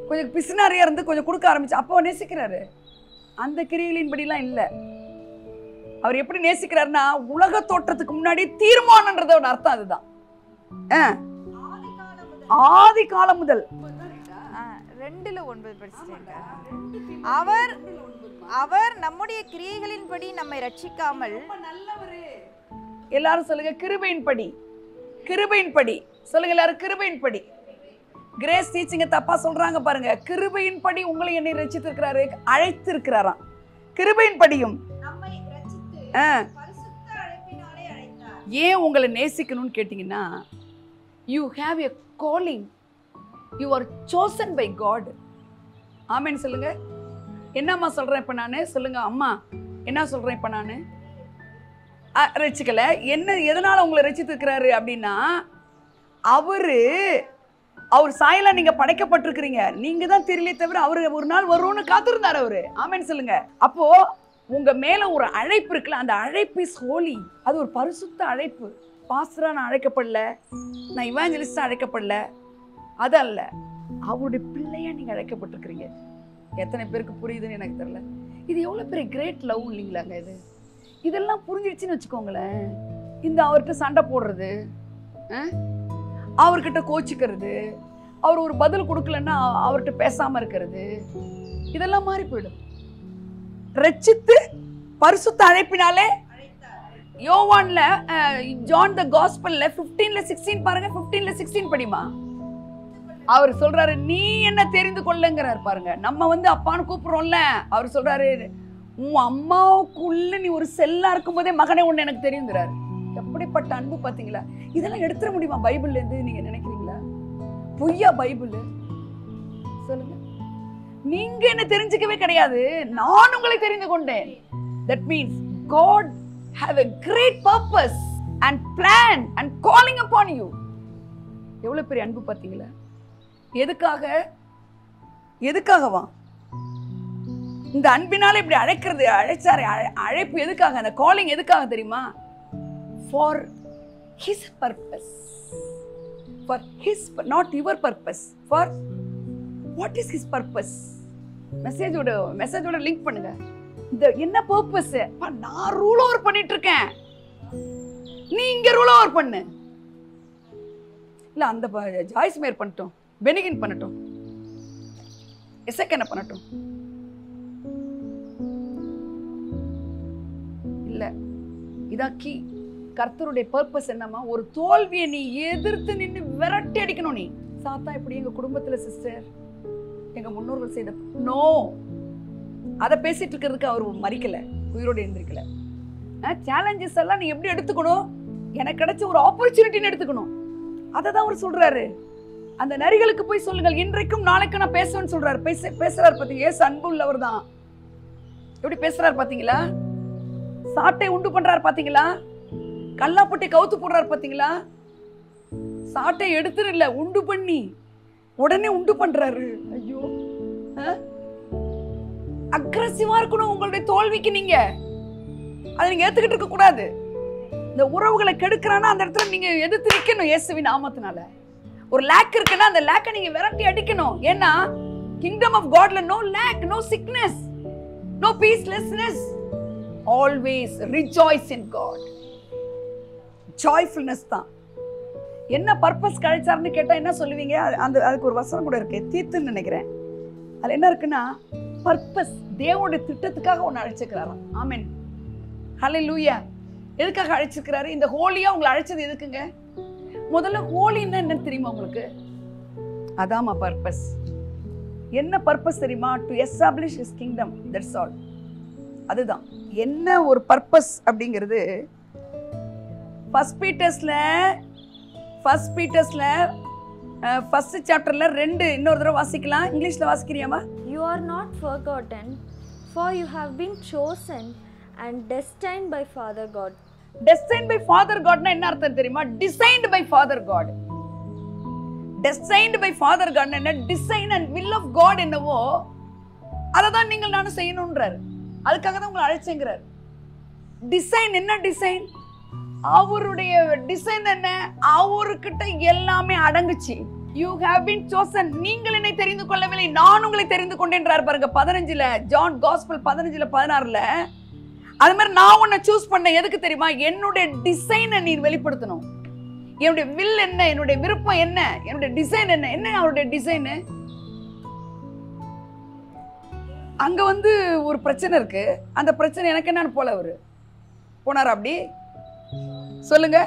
கொஞ்சம் பிசினாரியா இருந்து கொஞ்சம் கொடுக்க ஆரம்பிச்சு அப்போ நேசிக்கிறாரு. அந்த கிரியைகளின் படிலாம் இல்ல. அவர் எப்படி நேசிக்கிறாருன்னா, உலக தோற்றத்துக்கு முன்னாடி தீர்மானம்ன்றதோட அர்த்தம் அதுதான். ஆதி காலம் முதல் 2:9 படிச்சிட்டேங்க. அவர் நம்முடைய கிரியைகளின்படி நம்மை ரட்சிக்காமல், எல்லாரும் சொல்லுங்க கிருபையின்படி. கிருபையின்படி சொல்லுங்க எல்லாரும், கிருபையின்படி. கிரேஸ் டீச்சிங்க தப்பா சொல்றாங்க பாருங்க. கிருபையின்படி உங்களை என்னை ரட்சித்திருக்கிறாரு, அழைத்திருக்கிறாராம். கிருபையின்படியும் ஏன் உங்களை நேசிக்கணும்னு கேட்டீங்கன்னா, you have a calling, you are chosen by God. ஆமென் சொல்லுங்க. என்னம்மா சொல்றேன் இப்ப நானு? சொல்லுங்க அம்மா, என்ன சொல்றேன் இப்ப நானு? ரட்சிக்கல. என்ன எதனால உங்களை ரட்சித்திருக்கிறாரு அப்படின்னா, அவர் சாயலா நீங்க படைக்கப்பட்டிருக்கிறீங்க. நீங்க தான் தெரியல தவிர அவரு ஒரு நாள் வரும்னு காத்திருந்தார் அவரு. ஆமென் சொல்லுங்க. அப்போ உங்க மேல ஒரு அழைப்பு இருக்குல்ல, அந்த அழைப்பு இஸ் ஹோலி. அது ஒரு பரிசுத்த அழைப்பு. பாஸ்டரா நான் அழைக்கப்படல, நான் இவாஞ்சலிஸ்டா அழைக்கப்படல, அது அல்ல. அவருடைய பிள்ளையா நீங்க அழைக்கப்பட்டிருக்கிறீங்க. எத்தனை பேருக்கு புரியுதுன்னு எனக்கு தெரியல. இது எவ்வளவு பெரிய கிரேட் லவ் இல்லைங்களாங்க இது. இதெல்லாம் புரிஞ்சிடுச்சுன்னு வச்சுக்கோங்களேன். இந்த அவர்கிட்ட சண்டை போடுறது, அவர்கிட்ட கோச்சிக்கிறது, அவர் ஒரு பதில் கொடுக்கலன்னா அவர்கிட்ட பேசாம இருக்கிறது, இதெல்லாம் மாறி போயிடும். ரட்சித்து பரிசுத்த அழைப்பினாலே. யோவான்ல ஜான் த காஸ்பல்ல 15:16 பாருங்க. 15:16 படிமா. அவர் சொல்றாரு, நீ என்ன தெரிந்து கொள்ளுங்கிறார் பாருங்க. நம்ம அப்பான்னு கூப்பிடுறோம்ல, அவர் சொல்றாரு, உன் அம்மாவுக்குள்ள நீ ஒரு செல்லா இருக்கும் போதே மகனே ஒண்ணு எனக்கு தெரியுங்கிறாரு. எப்படிப்பட்ட அன்பு பாத்தீங்களா? இதெல்லாம் எடுத்துட முடியுமா பைபிள்ல இருந்து? நீங்க நினைக்கிறீங்களா பொய்யா பைபிள்? சொல்லுங்க. நீங்க என்ன தெரிஞ்சுக்கவே கிடையாது, நான் உங்களை தெரிந்து கொண்டேன். That means God have a great purpose and plan and calling upon you. எவ்வளவு பெரிய அன்பு பாத்தீங்களா? எதுக்காகவா இந்த அன்பினால இப்படி அழைச்சாரு. அழைப்பு எதுக்காக? அந்த காலிங் எதுக்காக தெரியுமா? For his purpose, for his, not your purpose. For what is his purpose? மெசேஜோட லிங்க் பண்ணுங்க. இந்த என்ன பர்பஸ்? நான் ரூல் ஓவர் பண்ணிட்டு இருக்கேன், நீ இங்க ரூல் ஓவர் பண்ணு. இல்ல அந்த ஜாய்ஸ் மேர் பண்ணட்டும், பெனிகின் பண்ணட்டும், எசக்கன பண்ணட்டும். இல்ல இதான் கீ. கர்த்தருடைய பர்பஸ் என்னமா? ஒரு தோல்வியை நீ எதிர்த்து நின்று விரட்டி அடிக்கணும். நீ சாத்தா இப்படி எங்க குடும்பத்துல சிஸ்டர், எங்க முன்னோர்கள் செய்த நோ, அதை பேசிட்டு இருக்கிறதுக்கு அவர் மறிக்கல, உயிரோடு எழுந்திருக்கல. சேலஞ்சஸ் எல்லாம் நீ எப்படி எடுத்துக்கணும்? எனக்கு கிடைச்ச ஒரு ஆப்பர்ச்சுனிட்டின்னு எடுத்துக்கணும். அதை தான் அவர் சொல்றாரு. அந்த நரிகளுக்கு போய் சொல்லுங்கள், இன்றைக்கும் நாளைக்கும் நான் பேசுவேன்னு சொல்றாரு. பேசுறாரு பாத்தீங்க. ஏசு அன்பு உள்ளவர் தான். எப்படி பேசுறாரு பாத்தீங்களா? சாட்டை உண்டு பண்றாரு பாத்தீங்களா? கல்லாப்பட்டி கவுத்து போடுறாரு பாத்தீங்களா? சாட்டை எடுத்துரு இல்ல, உண்டு பண்ணி உடனே உண்டு பண்றாரு. ஐயோ, அக்ரெசிவா இருக்கணும் உங்களுடைய தோல்விக்கு. நீங்க அதை நீங்க ஏத்துக்கிட்டு இருக்க கூடாது. இந்த உறவுகளை கெடுக்கிறானா அந்த இடத்துல நீங்க எதிர்த்து நிக்கணும். இயேசுவின் நாமத்தினால ஒரு லேக் இருக்குன்னா அந்த லேக்கை நீங்க விரட்டி அடிக்கணும். ஏன்னா கிங்டம் ஆஃப் காட்ல no lack, no sickness, no peacelessness. Always rejoice in God. Joyfulness தான். என்ன பர்பஸ் கழிச்சாருன்னு கேட்டா என்ன சொல்லுவீங்க? அதுக்கு ஒரு வசனம் கூட இருக்கு, தீத்துன்னு நினைக்கிறேன். அதுல என்ன இருக்குன்னா, பர்பஸ், தேவனுடைய திட்டத்துக்காக ஒன்னு அழைச்சிருக்கிறாராம். ஆமென், ஹல்லேலூயா. எதுக்காக அழைச்சிருக்கிறாரு? இந்த ஹோலியா உங்களை அழைச்சது எதுக்குங்க? முதல்ல ஹோலின்னா என்ன தெரியுமா உங்களுக்கு? அதாமா பர்பஸ். என்ன பர்பஸ் தெரியுமா? To establish his kingdom, that's all. அதுதான் என்ன ஒரு பர்பஸ் அப்படிங்கிறது. ஃபர்ஸ்ட் ஃபர்ஸ்ட் பீட்டர்ஸ்ல ஃபர்ஸ்ட் சாப்டர்ல 2 இன்னொரு தடவை வாசிக்கலாம். இங்கிலீஷ்ல வாசிக்கிறியாமா? You are not forgotten, for you have been chosen and destined by Father God. Destined by Father Godனா என்ன அர்த்தம் தெரியுமா? Designed by Father God. Designed by Father God என்ன? Design and will of God என்னவோ அதை தான் நீங்கள் நானும் செய்யணும்ன்றாரு. அதுக்காக தான் உங்களை அழைச்சேங்கிறார். டிசைன் என்ன? டிசைன் அவருடைய டிசைன் என்ன? அவர்கிட்ட எல்லாமே அடங்குச்சு. You have been chosen. நீங்கள் என்னை தெரிந்து கொள்ளவில்லை, நான் உங்களை தெரிந்து கொண்டேன்றார் பாருங்க 15ல, ஜான் காஸ்பல் 15ல 16ல. அது மாதிரி நான் உன்னை சூஸ் பண்ண எதுக்கு தெரியுமா? என்னுடைய டிசைனை நீ வெளிப்படுத்தணும். என்னுடைய வில் என்ன, என்னுடைய விருப்பம் என்ன, என்னுடைய டிசைன் என்ன. என்ன அவருடைய டிசைன்? அங்க ஒரு பிரச்சனை இருக்கு. அந்த பிரச்சனை எனக்கு என்னன்னு போல அவரு போனார். அப்படி சொல்லுங்க.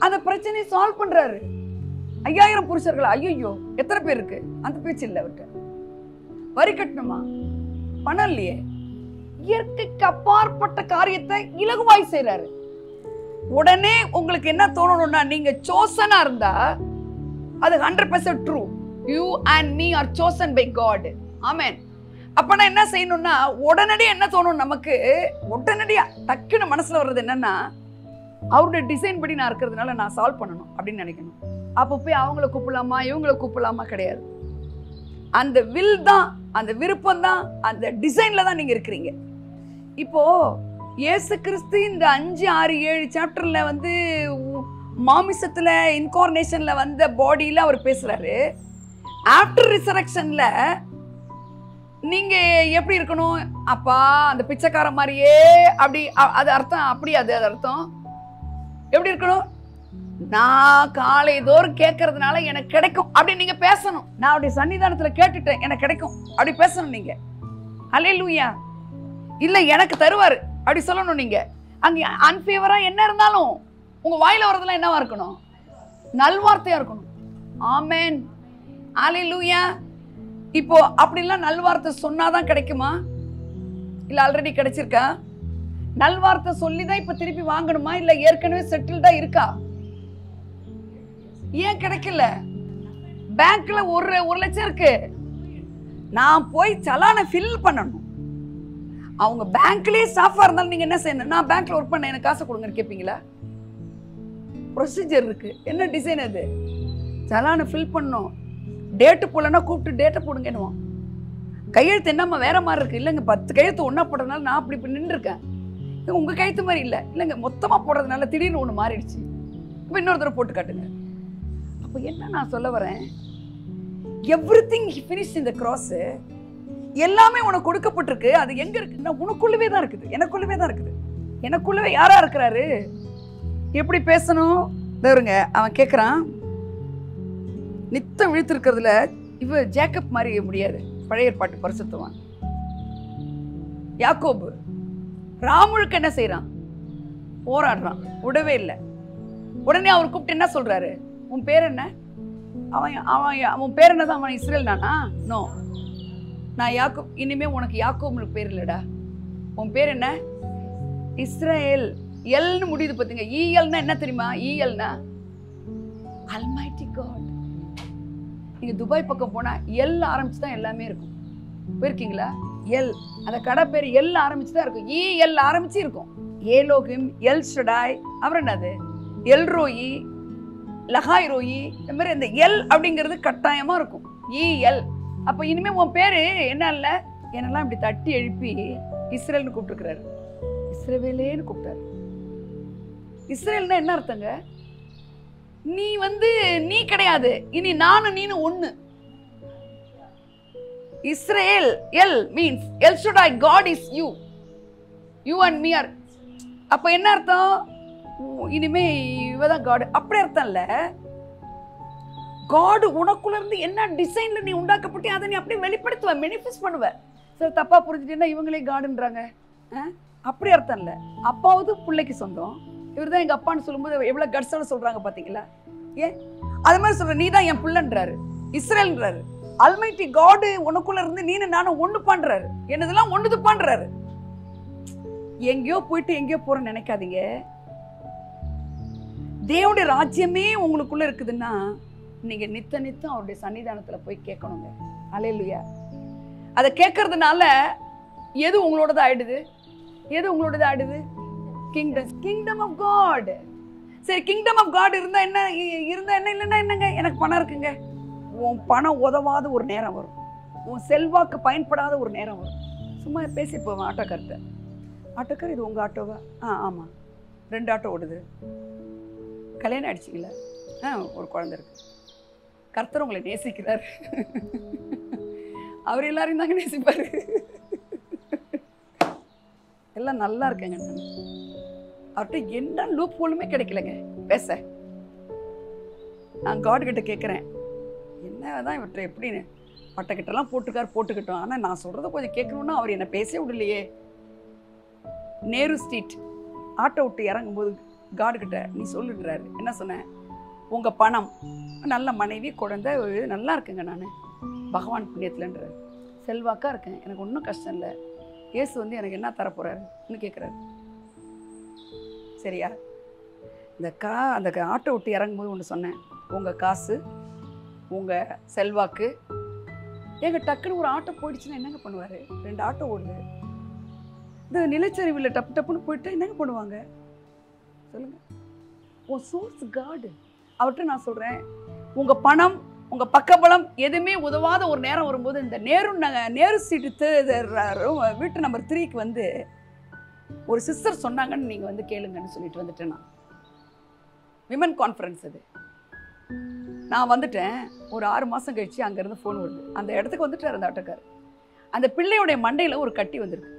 அந்த பிரச்சனையை சால்வ் பண்றாரு. 5000 புருஷர்கள். ஐயோ எத்தனை பேர் இருக்கு? அந்த பேச்சு இல்லை அவர்கிட்ட. வரி கட்டணுமா? பணம் இல்லையே. இயற்கைக்கு அப்பாற்பட்ட காரியத்தை இலகுவாய் செய்யறாரு. உடனே உங்களுக்கு என்ன தோணணும்னா, நீங்க சோசனா இருந்தா அது 100% true. You and me are chosen by God. Amen. அப்ப நான் என்ன செய்யணும்னா, உடனடியா என்ன தோணும் நமக்கு? உடனடியா டக்குன்னு மனசுல வர்றது என்னன்னா, அவருடைய டிசைன் படி நான் இருக்கிறதுனால நான் சால்வ் பண்ணணும் அப்படின்னு நினைக்கணும். அப்போ போய் அவங்கள கூப்பிடலாமா இவங்கள கூப்பிடலாமா கிடையாது. அந்த வில் தான், அந்த விருப்பம் தான், அந்த டிசைன்ல தான் நீங்க இருக்கிறீங்க. இப்போ இயேசு கிறிஸ்து இந்த 5, 6, 7 சாப்டர்ல மாமிசத்துல இன்கார்னேஷன்ல வந்த பாடியில அவர் பேசுறாரு. ஆஃப்டர் ரிசரக்ஷன்ல நீங்க எப்படி இருக்கணும்? அப்பா அந்த பிச்சைக்கார மாதிரியே அப்படி, அது அர்த்தம் அப்படி, அது அர்த்தம் எப்படி இருக்கணும்? நான் காலை தோறும் கேட்கறதுனால எனக்கு கிடைக்கும் அப்படின்னு நீங்க பேசணும். நான் அப்படி சன்னிதானத்துல கேட்டுட்டேன் எனக்கு கிடைக்கும் அப்படி பேசணும் நீங்க. அல்லேலூயா. இல்ல எனக்கு தருவாரு அப்படி சொல்லணும் நீங்க. அங்க அன்ஃபேவரா என்ன இருந்தாலும் உங்க வாயில வரதெல்லாம் என்னவா இருக்கணும்? நல்வார்த்தையா இருக்கணும். ஆமென். அல்லேலூயா. இப்போ அப்படிலாம் நல்வார்த்தை சொன்னாதான் கிடைக்குமா? இல்ல ஆல்ரெடி கிடைச்சிருக்கா? நல்வார்த்தை சொல்லிதான் இப்ப திருப்பி வாங்கணுமா? இல்ல ஏற்கனவே செட்டில்டா இருக்கா? ஏன் கிடைக்கல? பேங்க்ல 1 லட்சம் இருக்கு. நான் போய் சலானை ஃபில் பண்ணணும். அவங்க பேங்க்லயே ஸ்டாஃபா இருந்தாலும் நீங்க என்ன செய்யணும்? நான் பேங்க்ல ஒர்க் பண்ண, எனக்கு காசு கொடுங்கன்னு கேட்பீங்களா? ப்ரொசீஜர் இருக்கு. என்ன டிசைன் அது? சலானை ஃபில் பண்ணணும். டேட்டு போடலன்னா கூப்பிட்டு டேட்டை போடுங்கன்னுவான். கையெழுத்து என்னம்மா வேற மாதிரி இருக்கு? இல்லைங்க 10 கையெழுத்து ஒன்னா போடுறதுனால நான் அப்படி நின்று இருக்கேன். உங்க கையெழுத்து மாதிரி இல்லை. இல்லைங்க மொத்தமா போடுறதுனால திடீர்னு ஒன்று மாறிடுச்சு. இப்போ இன்னொரு தடவை போட்டு காட்டுங்க. அப்போ என்ன நான் சொல்ல வரேன்? எவ்ரிதிங் ஃபினிஷ்ட் இன் தி கிராஸ். எல்லாமே உனக்கு கொடுக்கப்பட்டிருக்கு. அது எங்க இருக்குன்னா உனக்குள்ளவே தான் இருக்குது, எனக்குள்ளவே தான் இருக்குது. எனக்குள்ளவே யாரா இருக்கிறாரு? எப்படி பேசணும்? தருங்க. அவன் கேட்குறான், நித்தம் விழித்திருக்கிறதுல இவ ஜேக்கப் மாதிரி முடியாது. பழைய ஏற்பாட்டு பரிசுத்தவான் யாக்கோபு ராமுழுக்கு என்ன செய்யறான்? போராடுறான், விடவே இல்லை. உடனே அவர் கூப்பிட்டு என்ன சொல்றாரு? உன் பேர் என்ன? அவன் பேர் என்னதான்? அவன் இஸ்ரேல் தானா? நோ, நான் யாக்கோப். இனிமே உனக்கு யாக்கோபு பேர் இல்லடா. உன் பேர் என்ன? இஸ்ரேல். எல்னு முடியுது பாத்தீங்க. ஈஎல்னா என்ன தெரியுமா? ஈஎல்னா அல்மைட்டி காட். நீங்க துபாய் பக்கம் போனா எல் ஆரம்பிச்சு தான் எல்லாமே இருக்கும். போயிருக்கீங்களா? எல், அந்த கடை பேர் எல் ஆரம்பிச்சு தான் இருக்கும். எல் ஆரம்பிச்சு இருக்கும். ஏலோகிம், எல் ஷடாய், அப்புறம் என்னது எல் ரோயி, லஹாய் ரோயி, இந்த மாதிரி இந்த எல் அப்படிங்கிறது கட்டாயமா இருக்கும். எல். அப்ப இனிமே உன் பேரு என்ன இல்ல? என்னெல்லாம் இப்படி தட்டி எழுப்பி இஸ்ரேல்னு கூப்பிட்டுருக்கிறாரு. இஸ்ரவேலேன்னு கூப்பிட்டாரு. இஸ்ரேல்னா என்ன அர்த்தங்க? நீ நீ கிடையாது, இனி நானும் நீனு ஒண்ணு. Israel El means El Shaddai, God is you, you and me are. அப்ப என்ன அர்த்தம்? இனிமே இவதான் காட் அப்படி அர்த்தம் இல்ல. காட் உனக்குள்ள இருந்து என்ன டிசைன்ல நீ உண்டாக்கப்பட்டு அதை நீ அப்படியே வெளிப்படுத்துவ, மேனிஃபெஸ்ட் பண்ணுவ. சார் தப்பா புரிஞ்சுட்டேன்னா இவங்களே காடுன்றாங்க, அப்படி அர்த்தம் இல்ல. அப்பாவது பிள்ளைக்கு சொந்தம். இவர் தான் எங்க அப்பான்னு சொல்லும்போது எவ்வளவு கட்ஸோட சொல்றாங்க பாத்தீங்களா? ஏன் அது மாதிரி சொல்ற? நீ தான் என் பிள்ளைன்றாரு, இஸ்ரேல்ன்றாரு. அல்மைட்டி காட் உனக்குள்ள இருந்து நீனு நானும் ஒண்ணு பண்றாரு. என்னதெல்லாம் ஒண்ணுது பண்றாரு. எங்கேயோ போயிட்டு எங்கேயோ போறேன்னு நினைக்காதீங்க. தேவனுடைய ராஜ்யமே உங்களுக்குள்ள இருக்குதுன்னா நீங்க நித்தம் அவருடைய சன்னிதானத்துல போய் கேட்கணுங்க. அல்லேலூயா. அதை கேட்கறதுனால எது உங்களோடது ஆயிடுது? எது உங்களோடது ஆயிடுது? Kingdom of God. சரி, கிங்டம் ஆஃப் காட் இருந்தா என்ன இல்லைன்னா என்னங்க? எனக்கு பணம் இருக்குங்க. உன் பணம் உதவாத ஒரு நேரம் வரும், உன் செல்வாக்கு பயன்படாத ஒரு நேரம் வரும். சும்மா பேசி போவேன் ஆட்டோக்கார்ட்ட. ஆட்டோக்கார், இது உங்க ஆட்டோவா? ஆமாம், 2 ஆட்டோ ஓடுது. கல்யாணம் ஆயிடுச்சிங்களா? ஒரு குழந்தை இருக்கு. கர்த்தர் உங்களை நேசிக்கிறார். அவர் எல்லாரையும் தாங்க நேசிப்பாரு. எல்லாம் நல்லா இருக்கேங்க. அவர்கிட்ட என்ன லூப் ஹோலுமே கிடைக்கலங்க பேச. நான் காட் கிட்ட கேட்குறேன், என்னதான் இவர்கிட்ட எப்படின்னு. பட்டக்கிட்டலாம் போட்டுக்கிட்டோம். ஆனால் நான் சொல்கிறத கொஞ்சம் கேட்கணுன்னா அவர் என்னை பேசவே விடலையே. நேரு ஸ்ட்ரீட் ஆட்டோ விட்டு இறங்கும்போது காட் கிட்ட நீ சொல்லுன்றாரு. என்ன சொன்னேன்? உங்கள் பணம், நல்ல மனைவி, குழந்தை, நல்லா இருக்குங்க. நான் பகவான் புண்ணியத்துலன்றார். செல்வாக்காக இருக்கேன், எனக்கு ஒன்றும் கஷ்டம் இல்லை. இயேசு வந்து எனக்கு என்ன தரப்போகிறாருன்னு கேட்குறாரு. சரியா? அந்த ஆட்டோ விட்டு இறங்கும்போது ஒன்று சொன்னேன், உங்கள் காசு, உங்கள் செல்வாக்கு. ஏங்க டக்குன்னு ஒரு ஆட்டோ போயிடுச்சுன்னா என்னங்க பண்ணுவார்? 2 ஆட்டோ ஓடுது. இந்த நிலச்சரிவில் டப்புன்னு போயிட்டு என்னங்க பண்ணுவாங்க சொல்லுங்க? உன் சோர்ஸ் காடு. அவர்கிட்ட நான் சொல்கிறேன், உங்கள் பணம், உங்கள் பக்கபலம் எதுவுமே உதவாத ஒரு நேரம் வரும்போது இந்த நேரு சீட்டு வீட்டு நம்பர் 3க்கு வந்து ஒரு சிஸ்டர் சொன்னாங்கன்னு நீங்கள் வந்து கேளுங்கன்னு சொல்லிட்டு வந்துட்டேன். நான் விமன் கான்ஃபரன்ஸ் அது. நான் வந்துட்டேன். ஒரு 6 மாதம் கழிச்சு அங்கேருந்து ஃபோன் வருது. அந்த இடத்துக்கு வந்துட்டார் அந்த ஆட்டோக்கார். அந்த பிள்ளையோடைய மண்டையில் ஒரு கட்டி வந்துருக்கு.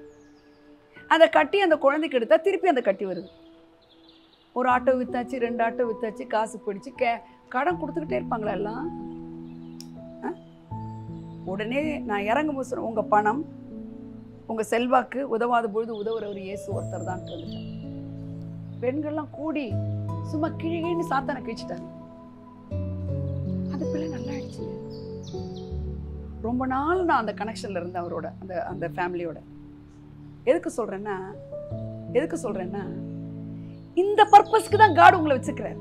அந்த கட்டி அந்த குழந்தைக்கு எடுத்தால் திருப்பி அந்த கட்டி வருது. ஒரு ஆட்டோ வித்தாச்சு, 2 ஆட்டோ வித்தாச்சு, காசு போயிடுச்சு. கடன் கொடுத்துக்கிட்டே இருப்பாங்களா எல்லாம்? உடனே நான் இறங்கும்போது சொன்னேன், உங்கள் பணம், உங்கள் செல்வாக்கு உதவாத பொழுது உதவுறவர் இயேசு ஒருத்தர் தான் வந்துட்டேன். பெண்கள்லாம் கூடி சும்மா கிழிகின்னு சாத்தானை கிழிச்சிட்டாங்க. அந்த பிள்ளை நல்லா ஆயிடுச்சு. ரொம்ப நாள் நான் அந்த கனெக்ஷன்ல இருந்தேன் அவரோட, அந்த ஃபேமிலியோட. எதுக்கு சொல்றேன்னா இந்த பர்பஸ்க்கு தான் காட் உங்களை வச்சுக்கிறார்.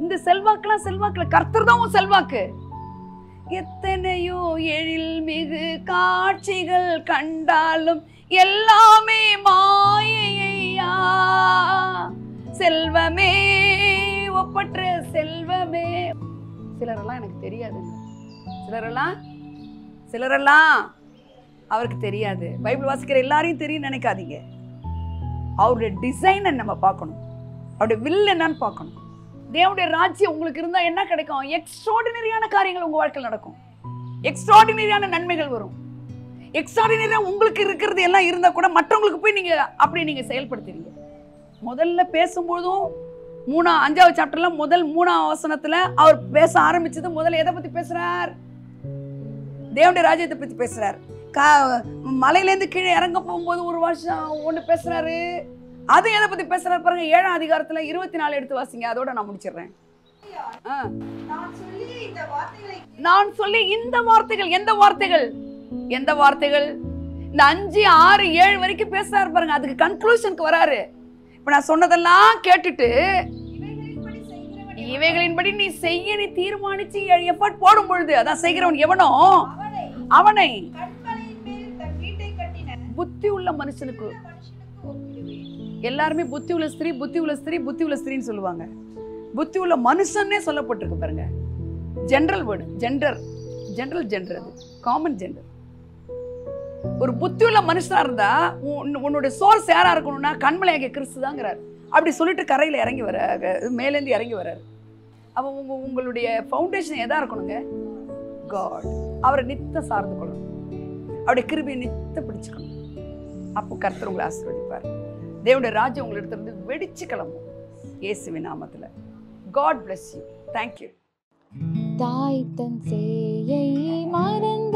இந்த செல்வாக்குல கர்த்தர் தான் உன் செல்வாக்கு. எத்தனையோ எழில் மிகு காட்சிகள் கண்டாலும் எல்லாமே மாயையா. செல்வமே, ஒப்பற்ற செல்வமே. சிலரெல்லாம் எனக்கு தெரியாதுங்க. சிலரெல்லாம் அவருக்கு தெரியாது. பைபிள் வாசிக்கிற எல்லாரையும் தெரியும் நினைக்காதீங்க. அவருடைய டிசைனை நம்ம பார்க்கணும், அவருடைய வில் என்னன்னு பார்க்கணும். தேவனுடைய ராஜ்யம் உங்களுக்கு இருந்தால் என்ன கிடைக்கும்? எக்ஸ்ட்ராடினரியான காரியங்கள் உங்கள் வாழ்க்கையில் நடக்கும். எக்ஸ்ட்ராடினரியான நன்மைகள் வரும். எக்ஸ்ட்ராடினரியாக உங்களுக்கு இருக்கிறது எல்லாம் இருந்தால் கூட மற்றவங்களுக்கு போய் நீங்கள் செயல்படுத்துறீங்க. முதல்ல பேசும்போதும் 5வது சாப்டர்ல முதல் 3ஆம் வசனத்துல அவர் பேச ஆரம்பிச்சது முதல்ல எதை பத்தி பேசுறார்? தேவனுடைய ராஜ்யத்தை பத்தி பேசுறார். மலையிலேருந்து கீழே இறங்க போகும்போது ஒரு வருஷம் ஒன்று பேசுறாரு. அது எதை பத்தி பேசுறாரு பாருங்க. 7ஆம் அதிகாரத்துல 24 எடுத்து வாசிங்க. அதோட நான் முடிச்சிடுறேன். நான் சொல்லி இந்த வார்த்தைகள், எந்த வார்த்தைகள்? இந்த 5, 6, 7 வரைக்கும் பேசுறாரு பாருங்க. அதுக்கு கன்க்ளூஷனுக்கு வராரு. இப்ப நான் சொன்னதெல்லாம் கேட்டுட்டு இவைகளின்படி நீ செய்ய நீ தீர்மானிச்சு எஃபர்ட் போடும் பொழுது, அதான் செய்கிறவன் எவனோ அவனை புத்தி உள்ள மனுஷனுக்கு. எல்லாருமே புத்தி உள்ள ஸ்திரீன்னு சொல்லுவாங்க. புத்தி உள்ள மனுஷன்னே சொல்லப்பட்டிருக்கு பாருங்க. ஜெனரல் வேர்டு, ஜெண்டர், அது காமன் ஜெண்டர். ஒரு புத்தி உள்ள மனுஷனா இருந்தா உன்னுடைய சோர்ஸ் யாரா இருக்கணும்னா கண்மலையாகிய கிறிஸ்து தாங்கிறார். அப்படி சொல்லிட்டு கரையில இறங்கி வர, மேலேந்து இறங்கி வர்றாரு. அப்போ உங்களுடைய ஃபவுண்டேஷன் எதா இருக்கணுங்க? காட். அவரை நித்த சார்ந்து கொள்ளணும், அவருடைய கிருபையை நித்த பிடிச்சுக்கணும். அப்போ கர்த்தர் உங்களை ஆசீர்வதிப்பார். தேவனுடைய ராஜ்யம் உங்களிடத்திலிருந்து வெடிச்சு கிளம்பும் இயேசுவின் நாமத்துல. God bless you. Thank you. தாய் தன் சேயை மறந்து